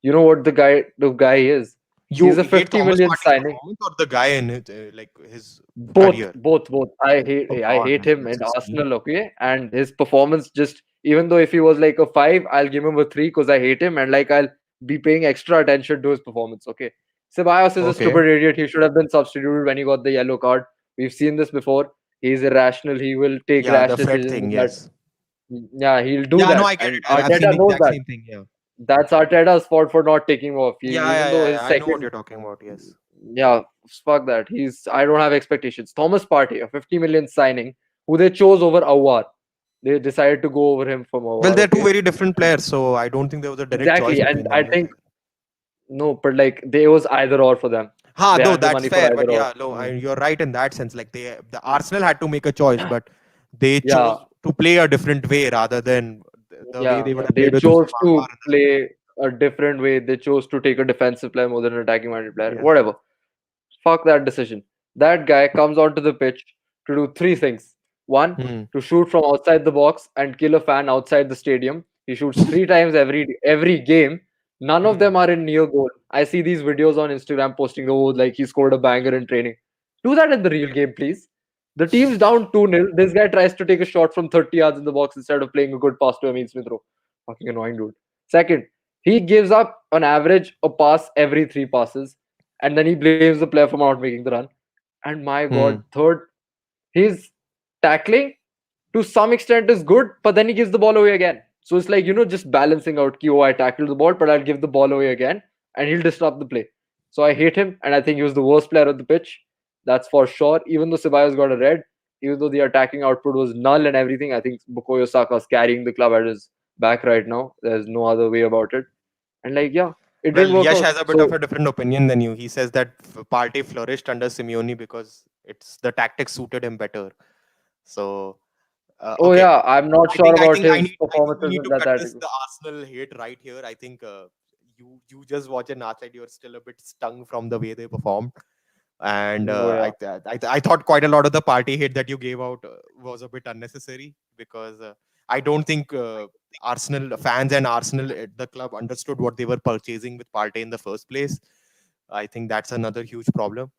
You know what the guy is? He's You a hate 50 Thomas million Partey's signing. performance or the guy in it, like his Both, career? both, both. I hate Oh I God, hate him that's in extreme. Arsenal, okay? And his performance just even though if he was like a five, I'll give him a three because I hate him and like I'll be paying extra attention to his performance, okay? Ceballos is a Okay. stupid idiot. He should have been substituted when he got the yellow card. We've seen this before. He's irrational. He will take Yeah, rash the Fred decisions thing. that Yes. yeah, he'll do Yeah, no, that. I get it. And I've seen Arteta the knows exact that. same thing. Yeah. That's Arteta's fault for not taking him off. Yeah, Even yeah, though yeah, his yeah. I know what second you're talking about. Yes. yeah, fuck that. I don't have expectations. Thomas Partey, a 50 million signing, who they chose over Awar. They decided to go over him from Well, Awar, they're two okay? very different players, so I don't think there was a direct choice Exactly. And between them. I Yes. think no, but like they was either or for them. Ha, They though had the that's money for fair, but either or. yeah, no, you're right in that sense. Like the Arsenal had to make a choice, but they Yeah, chose to play a different way rather than the way yeah. they would have They played with chose Usman to Bar in this game. play a different way. They chose to take a defensive player more than an attacking minded player. Yes. Whatever. Fuck that decision. That guy comes onto the pitch to do three things. One, Hmm. to shoot from outside the box and kill a fan outside the stadium. He shoots three times every game. None of Hmm. them are in near goal. I see these videos on Instagram posting, oh, like he scored a banger in training. Do that in the real game, please. The team's down 2-0. This guy tries to take a shot from 30 yards in the box instead of playing a good pass to Emil Smith Rowe. Fucking annoying, dude. Second, he gives up on average a pass every three passes and then he blames the player for not making the run. And my God, Hmm. third, his tackling to some extent is good, but then he gives the ball away again. So it's like, just balancing out, ki, oh, I tackled the ball, but I'll give the ball away again, and he'll disrupt the play. So I hate him, and I think he was the worst player on the pitch. That's for sure. Even though Ceballos got a red, even though the attacking output was null and everything, I think Bukayo Saka's carrying the club at his back right now. There's no other way about it. And like, yeah, it Well, didn't work Yash out. has a bit of So, a different opinion than you. He says that Partey flourished under Simeone because it's the tactics suited him better. So, oh okay, yeah, I'm not I sure think I about think I his need I think we performances need in to that cut this category. the Arsenal hate right here. I think you just watch an outside. You're still a bit stung from the way they performed, and Oh yeah. I thought quite a lot of the party hate that you gave out was a bit unnecessary because I don't think Arsenal fans and Arsenal at the club understood what they were purchasing with Partey in the first place. I think that's another huge problem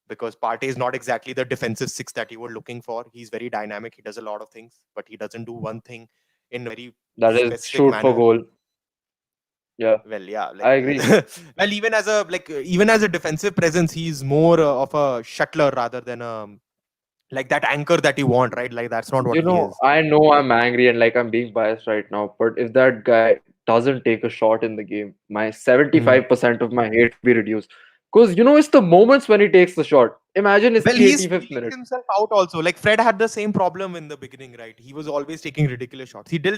because Partey is not exactly the defensive six that you were looking for. He's very dynamic. He does a lot of things, but he doesn't do one thing in a very That is specific shoot for manner. goal. Yeah, Well, yeah, I like agree. well, even as a defensive presence, he's more of a shuttler rather than like that anchor that you want, right? Like that's not what he is. I know I'm angry and like I'm being biased right now, but if that guy doesn't take a shot in the game, my Hmm. 75% of my hate will be reduced. Because it's the moments when he takes the shot. Imagine it's Well, the he's 85th feeling minute. himself out also. Like Fred had the same problem in the beginning, right? He was always taking ridiculous shots. He still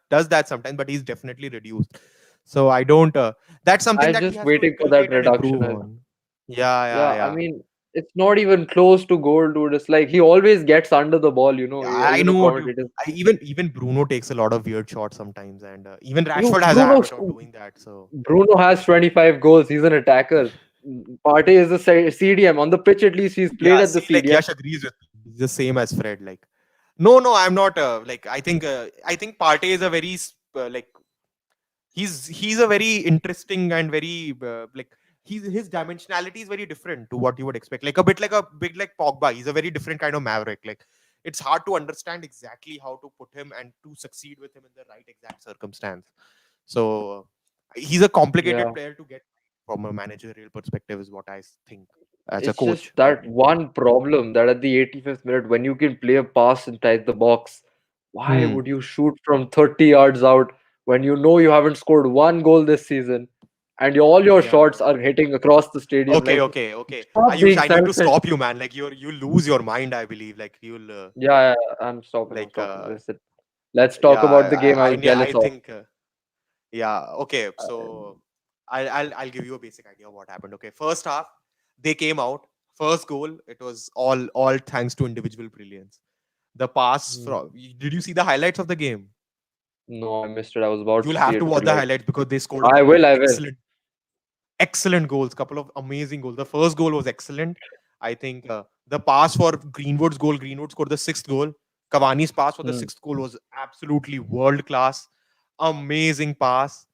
does that sometimes, but he's definitely reduced. So I don't. That's something I'm that he just has to waiting for that inculcate and reduction. improve on. Yeah, yeah, Yeah, I yeah. mean, it's not even close to goal, dude. It's like he always gets under the ball, you know. Yeah, I Even the know what you. commentators. Even Bruno takes a lot of weird shots sometimes, and even You Rashford has a Bruno habit of doing that. So Bruno has 25 goals. He's an attacker. Partey is a CDM. On the pitch, at least he's played yeah, at the see, like CDM. Yash agrees with me. He's the same as Fred. Like, no, I'm not. Like, I think Partey is a very like he's a very interesting and very like his dimensionality is very different to what you would expect. Like a bit like a big like Pogba. He's a very different kind of maverick. Like it's hard to understand exactly how to put him and to succeed with him in the right exact circumstance. So he's a complicated Yeah. player to get from a managerial perspective, is what I think as a It's just coach. Like that one problem that at the 85th minute, when you can play a pass inside the box, why hmm. would you shoot from 30 yards out when you know you haven't scored one goal this season and all your Yeah. shots are hitting across the stadium? Okay, Like, okay. stop Ayush, being I need to selfish. stop you, man. Like you lose your mind. I believe. Like you'll Yeah, I'm stopping. I'm like stopping. Listen, let's talk yeah. about the game I was I jealous of. think. Yeah. Okay. So I'll give you a basic idea of what happened. Okay. First half, they came out. First goal, it was all thanks to individual brilliance. The pass Hmm. from. Did you see the highlights of the game? No, I missed it. I was about You'll to see have to it, but watch the like, highlights because they scored a I couple will. of I will. excellent goals, couple of amazing goals. The first goal was excellent. I think the pass for Greenwood's goal, Greenwood scored the sixth goal. Cavani's pass for the Hmm. sixth goal was absolutely world class. Amazing pass.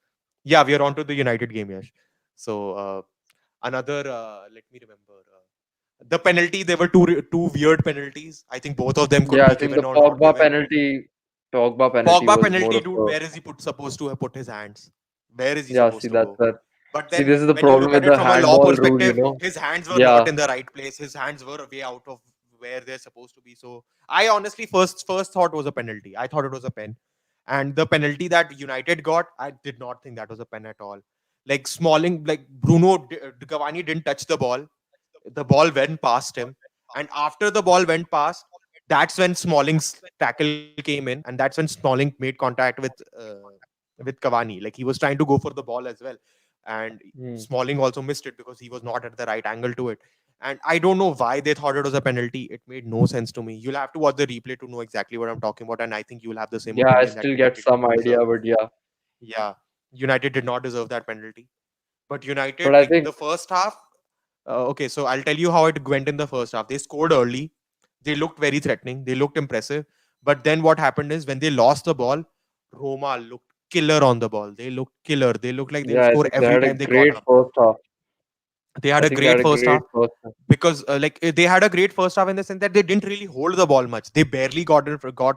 Yeah, we are on to the United game, Yash. So another, let me remember. The penalty, there were two weird penalties. I think both of them could Yeah, I be think the given or not given. Pogba penalty Pogba was more penalty, of dude. a Where is he supposed to have put his hands? Where is he yeah. See, supposed to that's go? that. But See, then this is the when you problem look at with it the from a law handball rule, you perspective, know. his hands were not Yeah. in the right place. His hands were way out of where they're supposed to be. So I honestly first thought was a penalty. I thought it was a pen. And the penalty that United got, I did not think that was a pen at all. Like Smalling, like Cavani didn't touch the ball. The ball went past him. And after the ball went past, that's when Smalling's tackle came in, and that's when Smalling made contact with Cavani. Like he was trying to go for the ball as well, and Hmm. Smalling also missed it because he was not at the right angle to it. And I don't know why they thought it was a penalty. It made no sense to me. You'll have to watch the replay to know exactly what I'm talking about, and I think you'll have the same Yeah, I opinion that still get United did some not idea, deserve. but yeah. Yeah, United did not deserve that penalty. But But United, I like think the first half, okay, so I'll tell you how it went in the first half. They scored early. They looked very threatening. They looked impressive. But then what happened is when they lost the ball, Roma looked killer on the ball. They looked killer. They looked like they'll yeah, I score think they every had a time they got great up. first half. They had I a think they had great a first great half first half. because they had a great first half in the sense that they didn't really hold the ball much. They barely got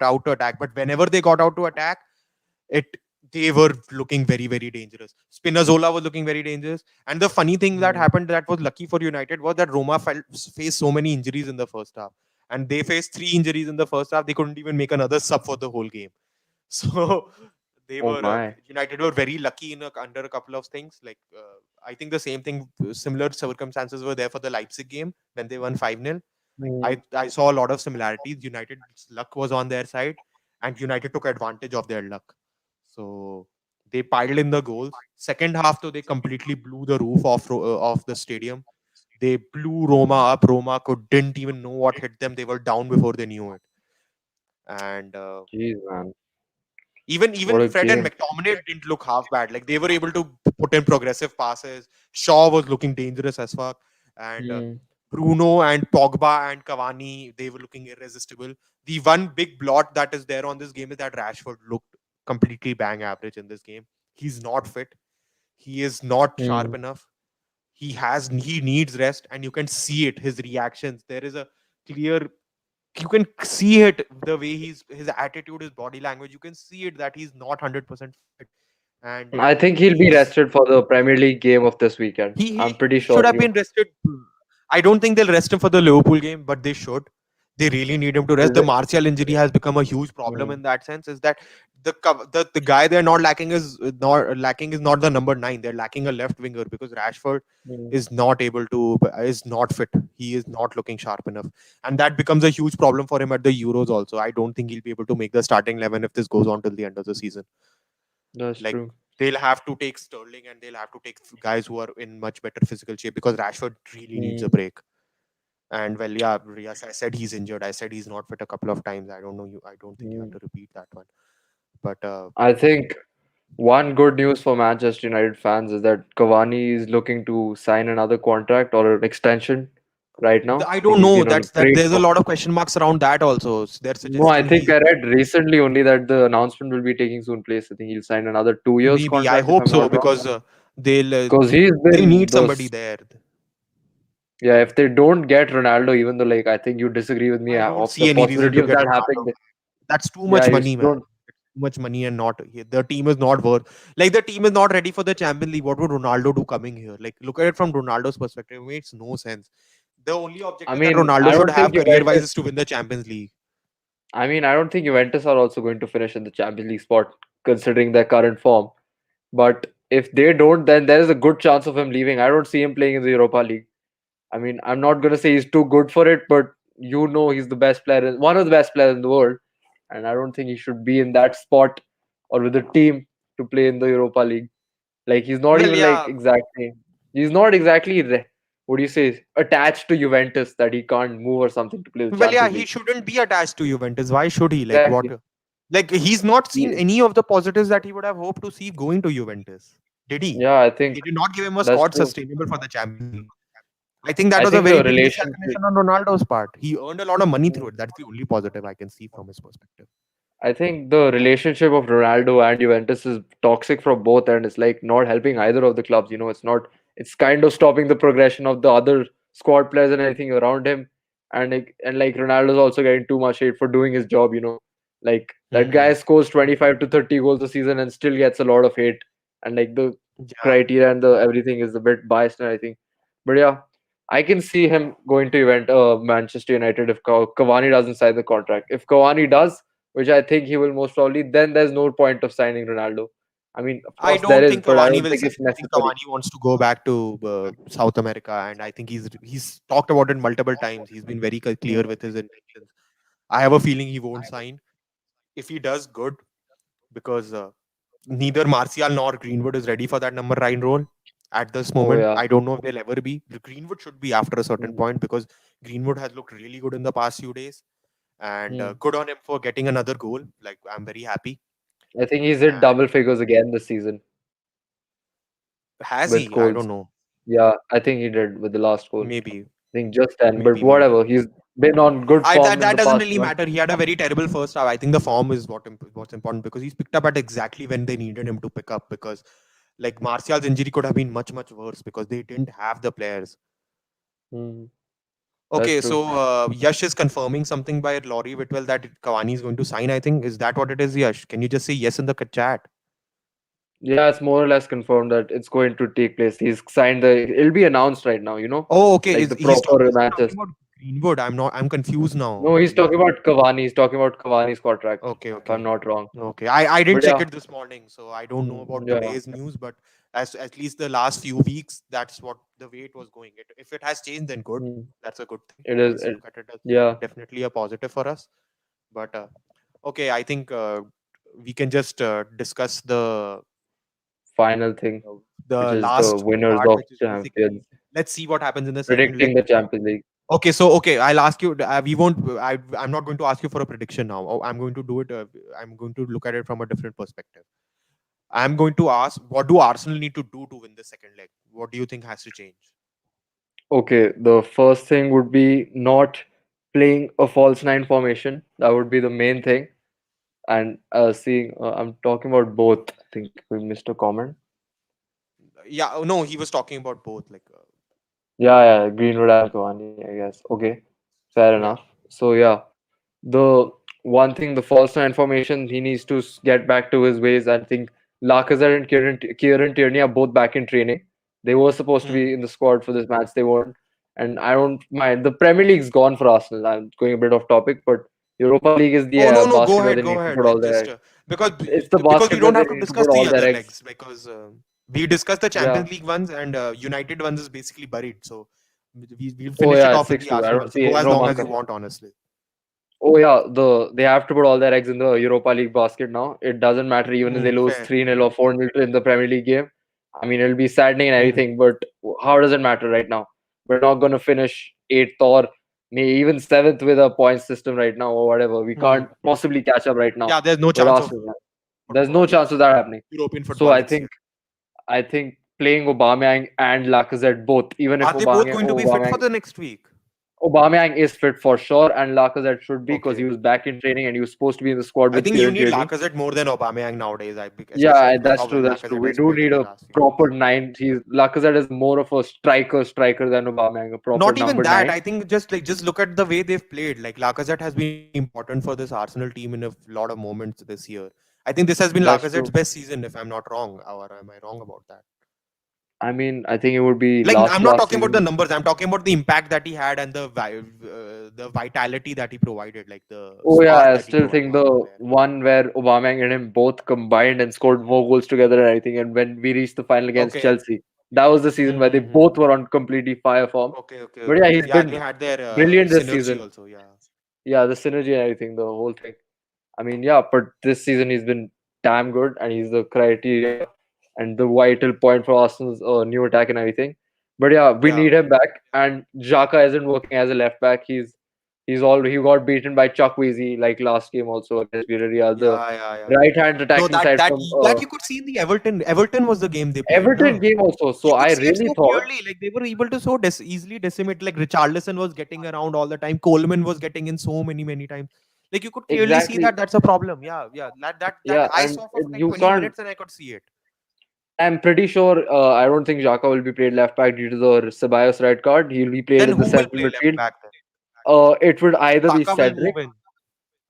out to attack. But whenever they got out to attack, it they were looking very dangerous. Spinazzola was looking very dangerous, and the funny thing that Hmm. happened that was lucky for United was that Roma faced so many injuries in the first half, and they faced three injuries in the first half. They couldn't even make another sub for the whole game. So they Oh were my. United were very lucky in under a couple of things. Like I think the same thing, similar circumstances were there for the Leipzig game when they won 5-0. Hmm. I saw a lot of similarities. United's luck was on their side, and United took advantage of their luck. So they piled in the goals. Second half, though, they completely blew the roof off the stadium. They blew Roma up. Roma didn't even know what hit them. They were down before they knew it. And Jeez, man. even What a Fred and game. McTominay didn't look half bad. Like they were able to put in progressive passes. Shaw was looking dangerous as fuck, and Hmm. Bruno and Pogba and Cavani, they were looking irresistible. The one big blot that is there on this game is that Rashford looked completely bang average in this game. He's not fit. He is not Hmm. sharp enough. He needs rest, and you can see it. His reactions. There is a clear. You can see it the way his attitude, his body language. You can see it that he's not 100% fit, and I think he'll be he's rested for the Premier League game of this weekend. I'm pretty he sure should have he. been rested. I don't think they'll rest him for the Liverpool game, but they should. They really need him to rest. Is The it? Martial injury has become a huge problem Hmm. in that sense. Is that the guy they're not the number 9. They're lacking a left winger because Rashford Hmm. is not fit. He is not looking sharp enough, and that becomes a huge problem for him at the Euros. Also, I don't think he'll be able to make the starting 11 if this goes on till the end of the season. That's Like true. they'll have to take Sterling and they'll have to take guys who are in much better physical shape because Rashford really needs Hmm. a break. And well, yeah, yes, I said he's injured. I said he's not fit a couple of times. I don't know you. I don't think you had Mm. to repeat that one. But I think one good news for Manchester United fans is that Cavani is looking to sign another contract or an extension right now. I I think don't he's know. been on a That's that. trade There's a for. lot of question marks around that also. They're No, I suggesting think he I read recently only that the announcement will be taking soon place. I think he'll sign another 2 years maybe. I contract if hope I'm so not wrong. because they'll Because he's they been need the somebody there. yeah. If they don't get Ronaldo, even though like I think you disagree with me I don't of the see any reason possibility to of get that Ronaldo. happening. That's too Yeah, much you money, man. don't. Too much money and not the team is not worth. Like the team is not ready for the Champions League. What would Ronaldo do coming here? Like look at it from Ronaldo's perspective. It makes no sense. The only I objective that mean, I Ronaldo should don't think have career-wise Juventus. is to win the Champions League. I don't think Juventus are also going to finish in the Champions League spot considering their current form. But if they don't, then there is a good chance of him leaving. I don't see him playing in the Europa League. I mean, I'm not gonna say he's too good for it, but he's the best player, one of the best players in the world, and I don't think he should be in that spot or with the team to play in the Europa League. Like he's not Well, even like yeah. exactly. He's not exactly what do you say attached to Juventus that he can't move or something to play the Well, yeah, Champions he League. shouldn't be attached to Juventus. Why should he? Like what? Exactly. Like he's not seen He- any of the positives that he would have hoped to see going to Juventus. Did he? Yeah, I think They did not give him a that's squad true. sustainable for the Champions League. I think that I was a think very the big relationship. miscalculation on Ronaldo's part. He earned a lot of money through it. That's the only positive I can see from his perspective. I think the relationship of Ronaldo and Juventus is toxic from both ends. It's like not helping either of the clubs. It's not. It's kind of stopping the progression of the other squad players and everything around him. And like Ronaldo's also getting too much hate for doing his job. Like that guy Hmm. scores 25 to 30 goals a season and still gets a lot of hate. And like the Yeah, criteria and the everything is a bit biased and I think. But yeah, I can see him going to Manchester United if Cavani doesn't sign the contract. If Cavani does, which I think he will most probably, then there's no point of signing Ronaldo. I mean, of I course there don't is, think but I Cavani don't will think sign. it's I think necessary. Cavani wants to go back to South America, and I think he's talked about it multiple times. He's been very clear Mm. with his intentions. I have a feeling he won't sign. If he does, good, because neither Martial nor Greenwood is ready for that number 9 role at this Oh moment. yeah. I don't know if they'll ever be. Greenwood should be after a certain Mm. point because Greenwood has looked really good in the past few days, and Mm. good on him for getting another goal. Like I'm very happy. I think he's hit And double figures again this season has with he? I don't goals. know. Yeah, I think he did with the last goal. I Maybe, think just 10, but maybe. whatever. He's been on good I form that, in that the doesn't past really month. matter. He had a very terrible first half. I think the form is what's important because he's picked up at exactly when they needed him to pick up. Because like Martial's injury could have been much worse because they didn't have the players. Mm. That's Okay, true. so Yash is confirming something by Laurie Whitwell that Cavani is going to sign. I think is that what it is, Yash? Can you just say yes in the chat? Yeah, it's more or less confirmed that it's going to take place. He's signed it'll be announced right now, Oh, okay. like Is the proper is he matches. talking about Greenwood? I'm not. I'm confused now. No, he's talking about Cavani. He's talking about Cavani's contract, Okay, if I'm okay. not wrong. Okay, I didn't But check yeah, it this morning, so I don't know about yeah, today's news. But as at least the last few weeks, that's what the way it was going. If it has changed, then good. mm, That's a good thing. it is. Always look at it as Yeah, definitely a positive for us. But okay, I think we can just discuss final thing, which the is the last winners part, of which is basically champions, let's see what happens in the second leg. predicting the Champions League. Okay, so okay, I'll ask you. We won't. I'm not going to ask you for a prediction now. I'm going to do it. I'm going to look at it from a different perspective. I'm going to ask, what do Arsenal need to do to win the second leg? What do you think has to change? Okay, the first thing would be not playing a false nine formation. That would be the main thing. And seeing, I'm talking about both. I think we missed a comment. Yeah, no, he was talking about both. Like, Yeah, yeah, Greenwood and Cavani, I guess. Okay, fair enough. yeah. So yeah, the one thing, the false nine formation, he needs to get back to his ways. I think Lacazette and Kieran Tierney are both back in training. They were supposed to be Hmm. in the squad for this match. They weren't, and I don't mind. The Premier League's gone for Arsenal. I'm going a bit off topic, but Europa League is the Oh no, no, basket where they go need to ahead. put all Like, their just eggs. because It's the because we basket where don't they have to need to discuss put all the their other eggs. legs because we discussed the Yeah. Champions League ones and United ones is basically buried. So we'll Oh finish it yeah, it's off with the 6-2. I Arsenal one. don't So see go as long Roma. as you want, honestly. Oh yeah, they have to put all their eggs in the Europa League basket now. It doesn't matter even if they lose Fair. 3-0 or 4-0 in the Premier League game. I mean, it'll be saddening and Hmm. everything, but how does it matter right now? We're not going to finish eighth or even seventh with a point system right now or whatever. We Hmm. can't possibly catch up right now Yeah, there's no with chance of Arsenal. There's no football, chance of that happening. European So football next year. I think playing Aubameyang and Lacazette both, even if Are they both Aubameyang going to be fit for the next week? Aubameyang is fit for sure, and Lacazette should be because he Okay. was back in training and he was supposed to be in the squad I with think you Kieran need Tierney. Lacazette more than Aubameyang nowadays, Yeah, especially with that's how well true. That's true. Lacazette We has do played in need the a last few proper games. nine. Lacazette is more of a striker than Aubameyang, a proper Not even number that. nine. I think just look at the way they've played. Like Lacazette has been important for this Arsenal team in a lot of moments this year. I think this has been That's Lacazette's true. best season, if I'm not wrong. Or am I wrong about that? I mean, I think it would be Like last I'm to not last talking about the season. numbers. I'm talking about the impact that he had and the vitality that he provided, like the Oh yeah, spark I that he still provided think as a the player. one where Aubameyang and him both combined and scored more goals together and everything, and when we reached the final against Okay. Chelsea, that was the season where they both Mm-hmm. were on completely fire form. Okay, okay, But yeah, okay. he's Yeah, they been had their brilliant this synergy season. also. Yeah. Yeah, the synergy and everything, the whole thing. I mean, yeah, but this season he's been damn good, and he's the criteria and the vital point for Arsenal's new attack and everything. But yeah, we Yeah. need him back, and Xhaka isn't working as a left back. He got beaten by Chukwueze like last game also against Villarreal, the Yeah, yeah, yeah. right hand No, attacking that side that from that you could see in the Everton. Everton was the game they played, Everton no? game also. So You I could see it really so thought clearly. Like they were able to so easily decimate. Like Richarlison was getting around all the time. Coleman was getting in so many times. Like you could clearly see exactly. that that's a problem. Yeah, yeah. That Yeah, I and saw for like you 20 can't. minutes and I could see it. And I'm pretty sure. I don't think Xhaka will be played left back due to the Ceballos red card. He'll be played Then in the who will central play left midfield. back then? It would either be Saka will Cedric. move in.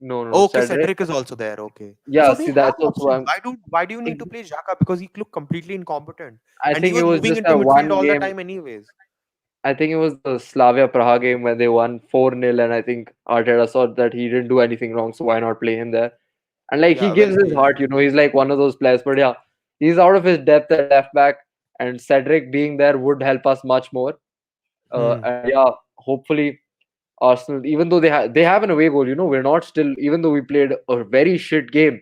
No, Okay, Cedric. Cedric is also there. Okay, Yeah, so they see, have that's also options. Why do you need to play Xhaka? Because he looked completely incompetent, I and he think it was was moving just into that midfield one all the game. time, anyways. I think it was the Slavia Praha game when they won 4-0, and I think Arteta thought that he didn't do anything wrong, so why not play him there? And like he Yeah, well gives his played. heart, he's like one of those players. But yeah, he's out of his depth at left back, and Cedric being there would help us much more. Hmm. And yeah, hopefully Arsenal, even though they have an away goal, we're not still. Even though we played a very shit game,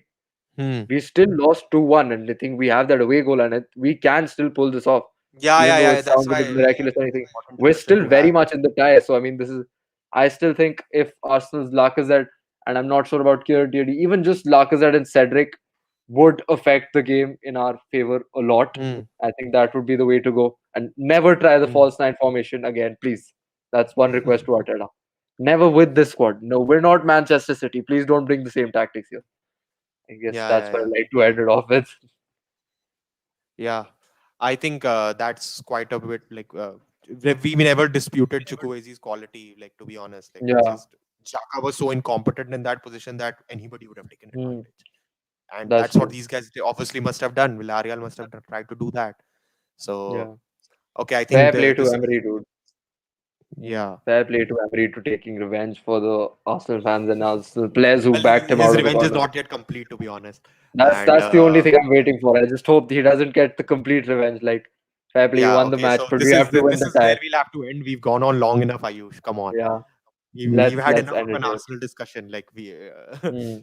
Hmm. we still lost 2-1, and I think we have that away goal, and we can still pull this off, Yeah, even yeah, though yeah. it That's sounds a why bit it's miraculous or an anything. important We're discussion still to very have. much in the tie. So I mean, I still think if Arsenal's Lacazette, and I'm not sure about Kieran Tierney, even just Lacazette and Cedric would affect the game in our favor a lot. Hmm. I think that would be the way to go, and never try the Hmm. false nine formation again, please. That's one request to Arteta. Never with this squad. No, we're not Manchester City. Please don't bring the same tactics here. I guess Yeah, that's yeah, what yeah, I like to end it off with. yeah. I think that's quite a bit like we never disputed Chukwueze's quality. Like to be honest, like it's Yeah, just Xhaka was so incompetent in that position that anybody would have taken mm, advantage, and that's that's what true. these guys they obviously must have done. Villarreal must have tried to do that. So Yeah, okay, I think fair play to this is Emery, dude. yeah. Fair play to Emery to taking revenge for the Arsenal fans and us, the players who Well, backed him his out of the revenge is corner. not yet complete, to be honest. That's And that's the only thing I'm waiting for. I just hope he doesn't get the complete revenge. Like, fair play, he yeah, won the okay. match, So but we this is have to win this the is where tie. we'll have to end. We've gone on long enough, Ayush. Come on, Yeah, we've let's had let's enough end of it an here. Arsenal discussion. Like we, Hmm.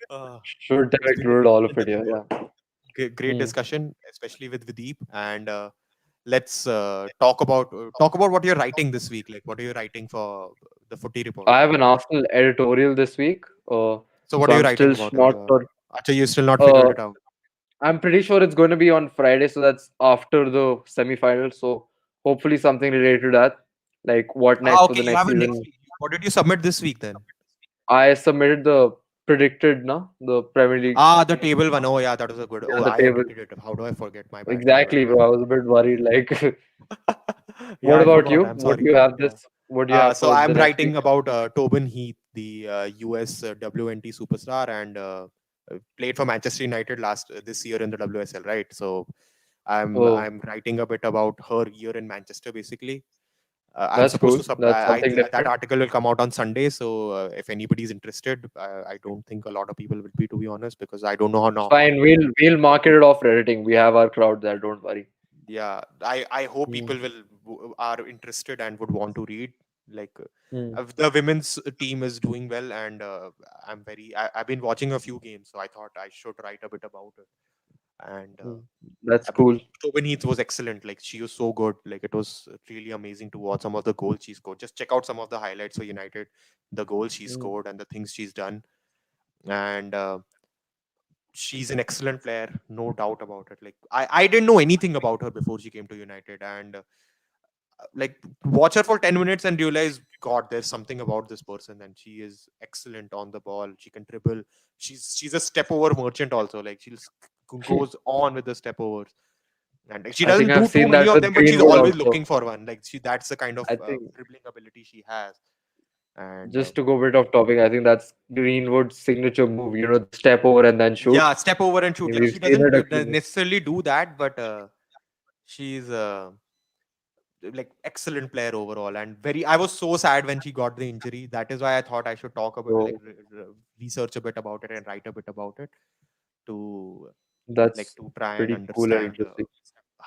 uh, Should have it's been included all of it's it been here. Yeah. great Hmm. discussion, especially with Videep. And let's talk about what you're writing this week. Like, what are you writing for the Footy Report? I have an Arsenal editorial this week, So, what so are you I'm writing still about? not sure. Actually, you still not figured Uh, it out. I'm pretty sure it's going to be on Friday, so that's after the semi-final. So hopefully something related to that, like what Ah, next for okay. the You next have it next season. week. What did you submit this week then? I submitted the predicted, na, the Premier League, Ah, the table one. Oh, yeah, that was a good. yeah, Oh, the I table. edited it. How do I forget? My bad. My bad. Exactly, My bro. I bad. was a bit worried. Like, Yeah, what I about forgot. you? I'm What do sorry. you have Yeah. this? What do you have So for the I'm next week? writing about Tobin Heath, the US WNT superstar, and played for Manchester United last this year in the WSL, right? So Oh, I'm writing a bit about her year in Manchester, basically. I'm that's supposed cool. to sub. That's something That different. article will come out on Sunday. So if anybody's interested, I don't think a lot of people will be, to be honest, because I don't know how It's now. fine. We'll market it off Redditing. We have our crowd there. Don't worry. Yeah, I hope Hmm. people are interested and would want to read. Like Hmm. the women's team is doing well, and I've been watching a few games, so I thought I should write a bit about it. And That's but cool. Tobin Heath was excellent. Like she was so good. Like it was really amazing to watch some of the goals she scored. Just check out some of the highlights for United, the goals she Mm. scored and the things she's done. And she's an excellent player, no doubt about it. Like I didn't know anything about her before she came to United, and like watch her for 10 minutes and realize, God, there's something about this person, and she is excellent on the ball. She can dribble. She's a step over merchant also. Like goes on with the step overs, and like, she I think doesn't I've do too seen many that of with them, but she's Greenwood always also. looking for one. Like that's the kind of I think dribbling ability she has. And just to go bit off topic, I think that's Greenwood's signature move. The step over and then shoot. yeah, step over and shoot. Like We've she seen doesn't it a few. necessarily do that, but she's like excellent player overall, and very I was so sad when she got the injury. That is why I thought I should talk about, like So research a bit about it and write a bit about it to like that's to try and pretty cool and understand interesting.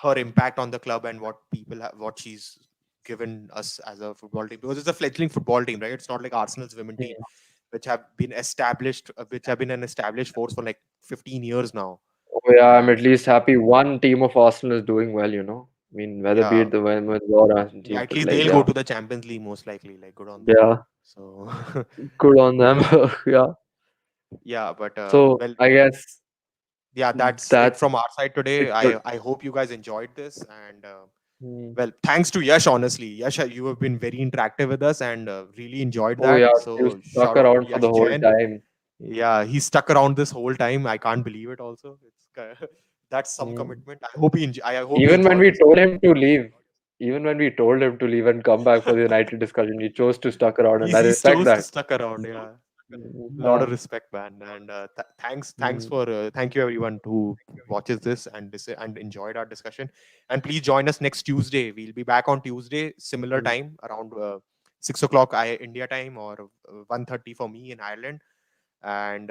her impact on the club and what people have, what she's given us as a football team, because it's a fledgling football team, right? It's not like Arsenal's women team, Mm. which have been established, which have been an established force for like 15 years now. Oh yeah, I'm at And least happy one team of Arsenal is doing well. I mean, whether be yeah, it the women's or Arsenal yeah, team, at but least like, they'll go yeah, to the Champions League most likely. Like good on them. yeah, So good on them. yeah, Yeah. yeah, but So well, I guess yeah, that's it that's from our side today. it for. I hope you guys enjoyed this, and Mm. well, thanks to Yash. Honestly, Yash, you have been very interactive with us, and really enjoyed Oh yeah, that. you So stuck shout out to around for the Yash whole Jain. time. Yeah, he stuck around this whole time. I can't believe it. Also, that's some Mm. commitment. I hope you Even when enjoyed we this told episode. him to leave, even when we told him to leave and come back for the United discussion, he chose to stuck around, and I He respect chose to that. stuck around. Yeah, lot Yeah. of respect, man. And thanks Mm. for thank you everyone who watches this and and enjoyed our discussion. And please join us next Tuesday. We'll be back on Tuesday, similar Mm. time, around 6 o'clock India time, or 1:30 for me in Ireland. And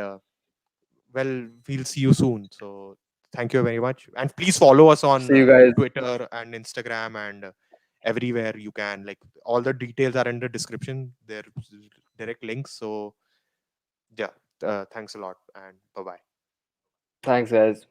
well, we'll see you soon. So thank you very much, and please follow us on See you guys. Twitter and Instagram and everywhere you can. Like all the details are in the description. They're direct links. So yeah, thanks a lot, and bye bye. Thanks, guys.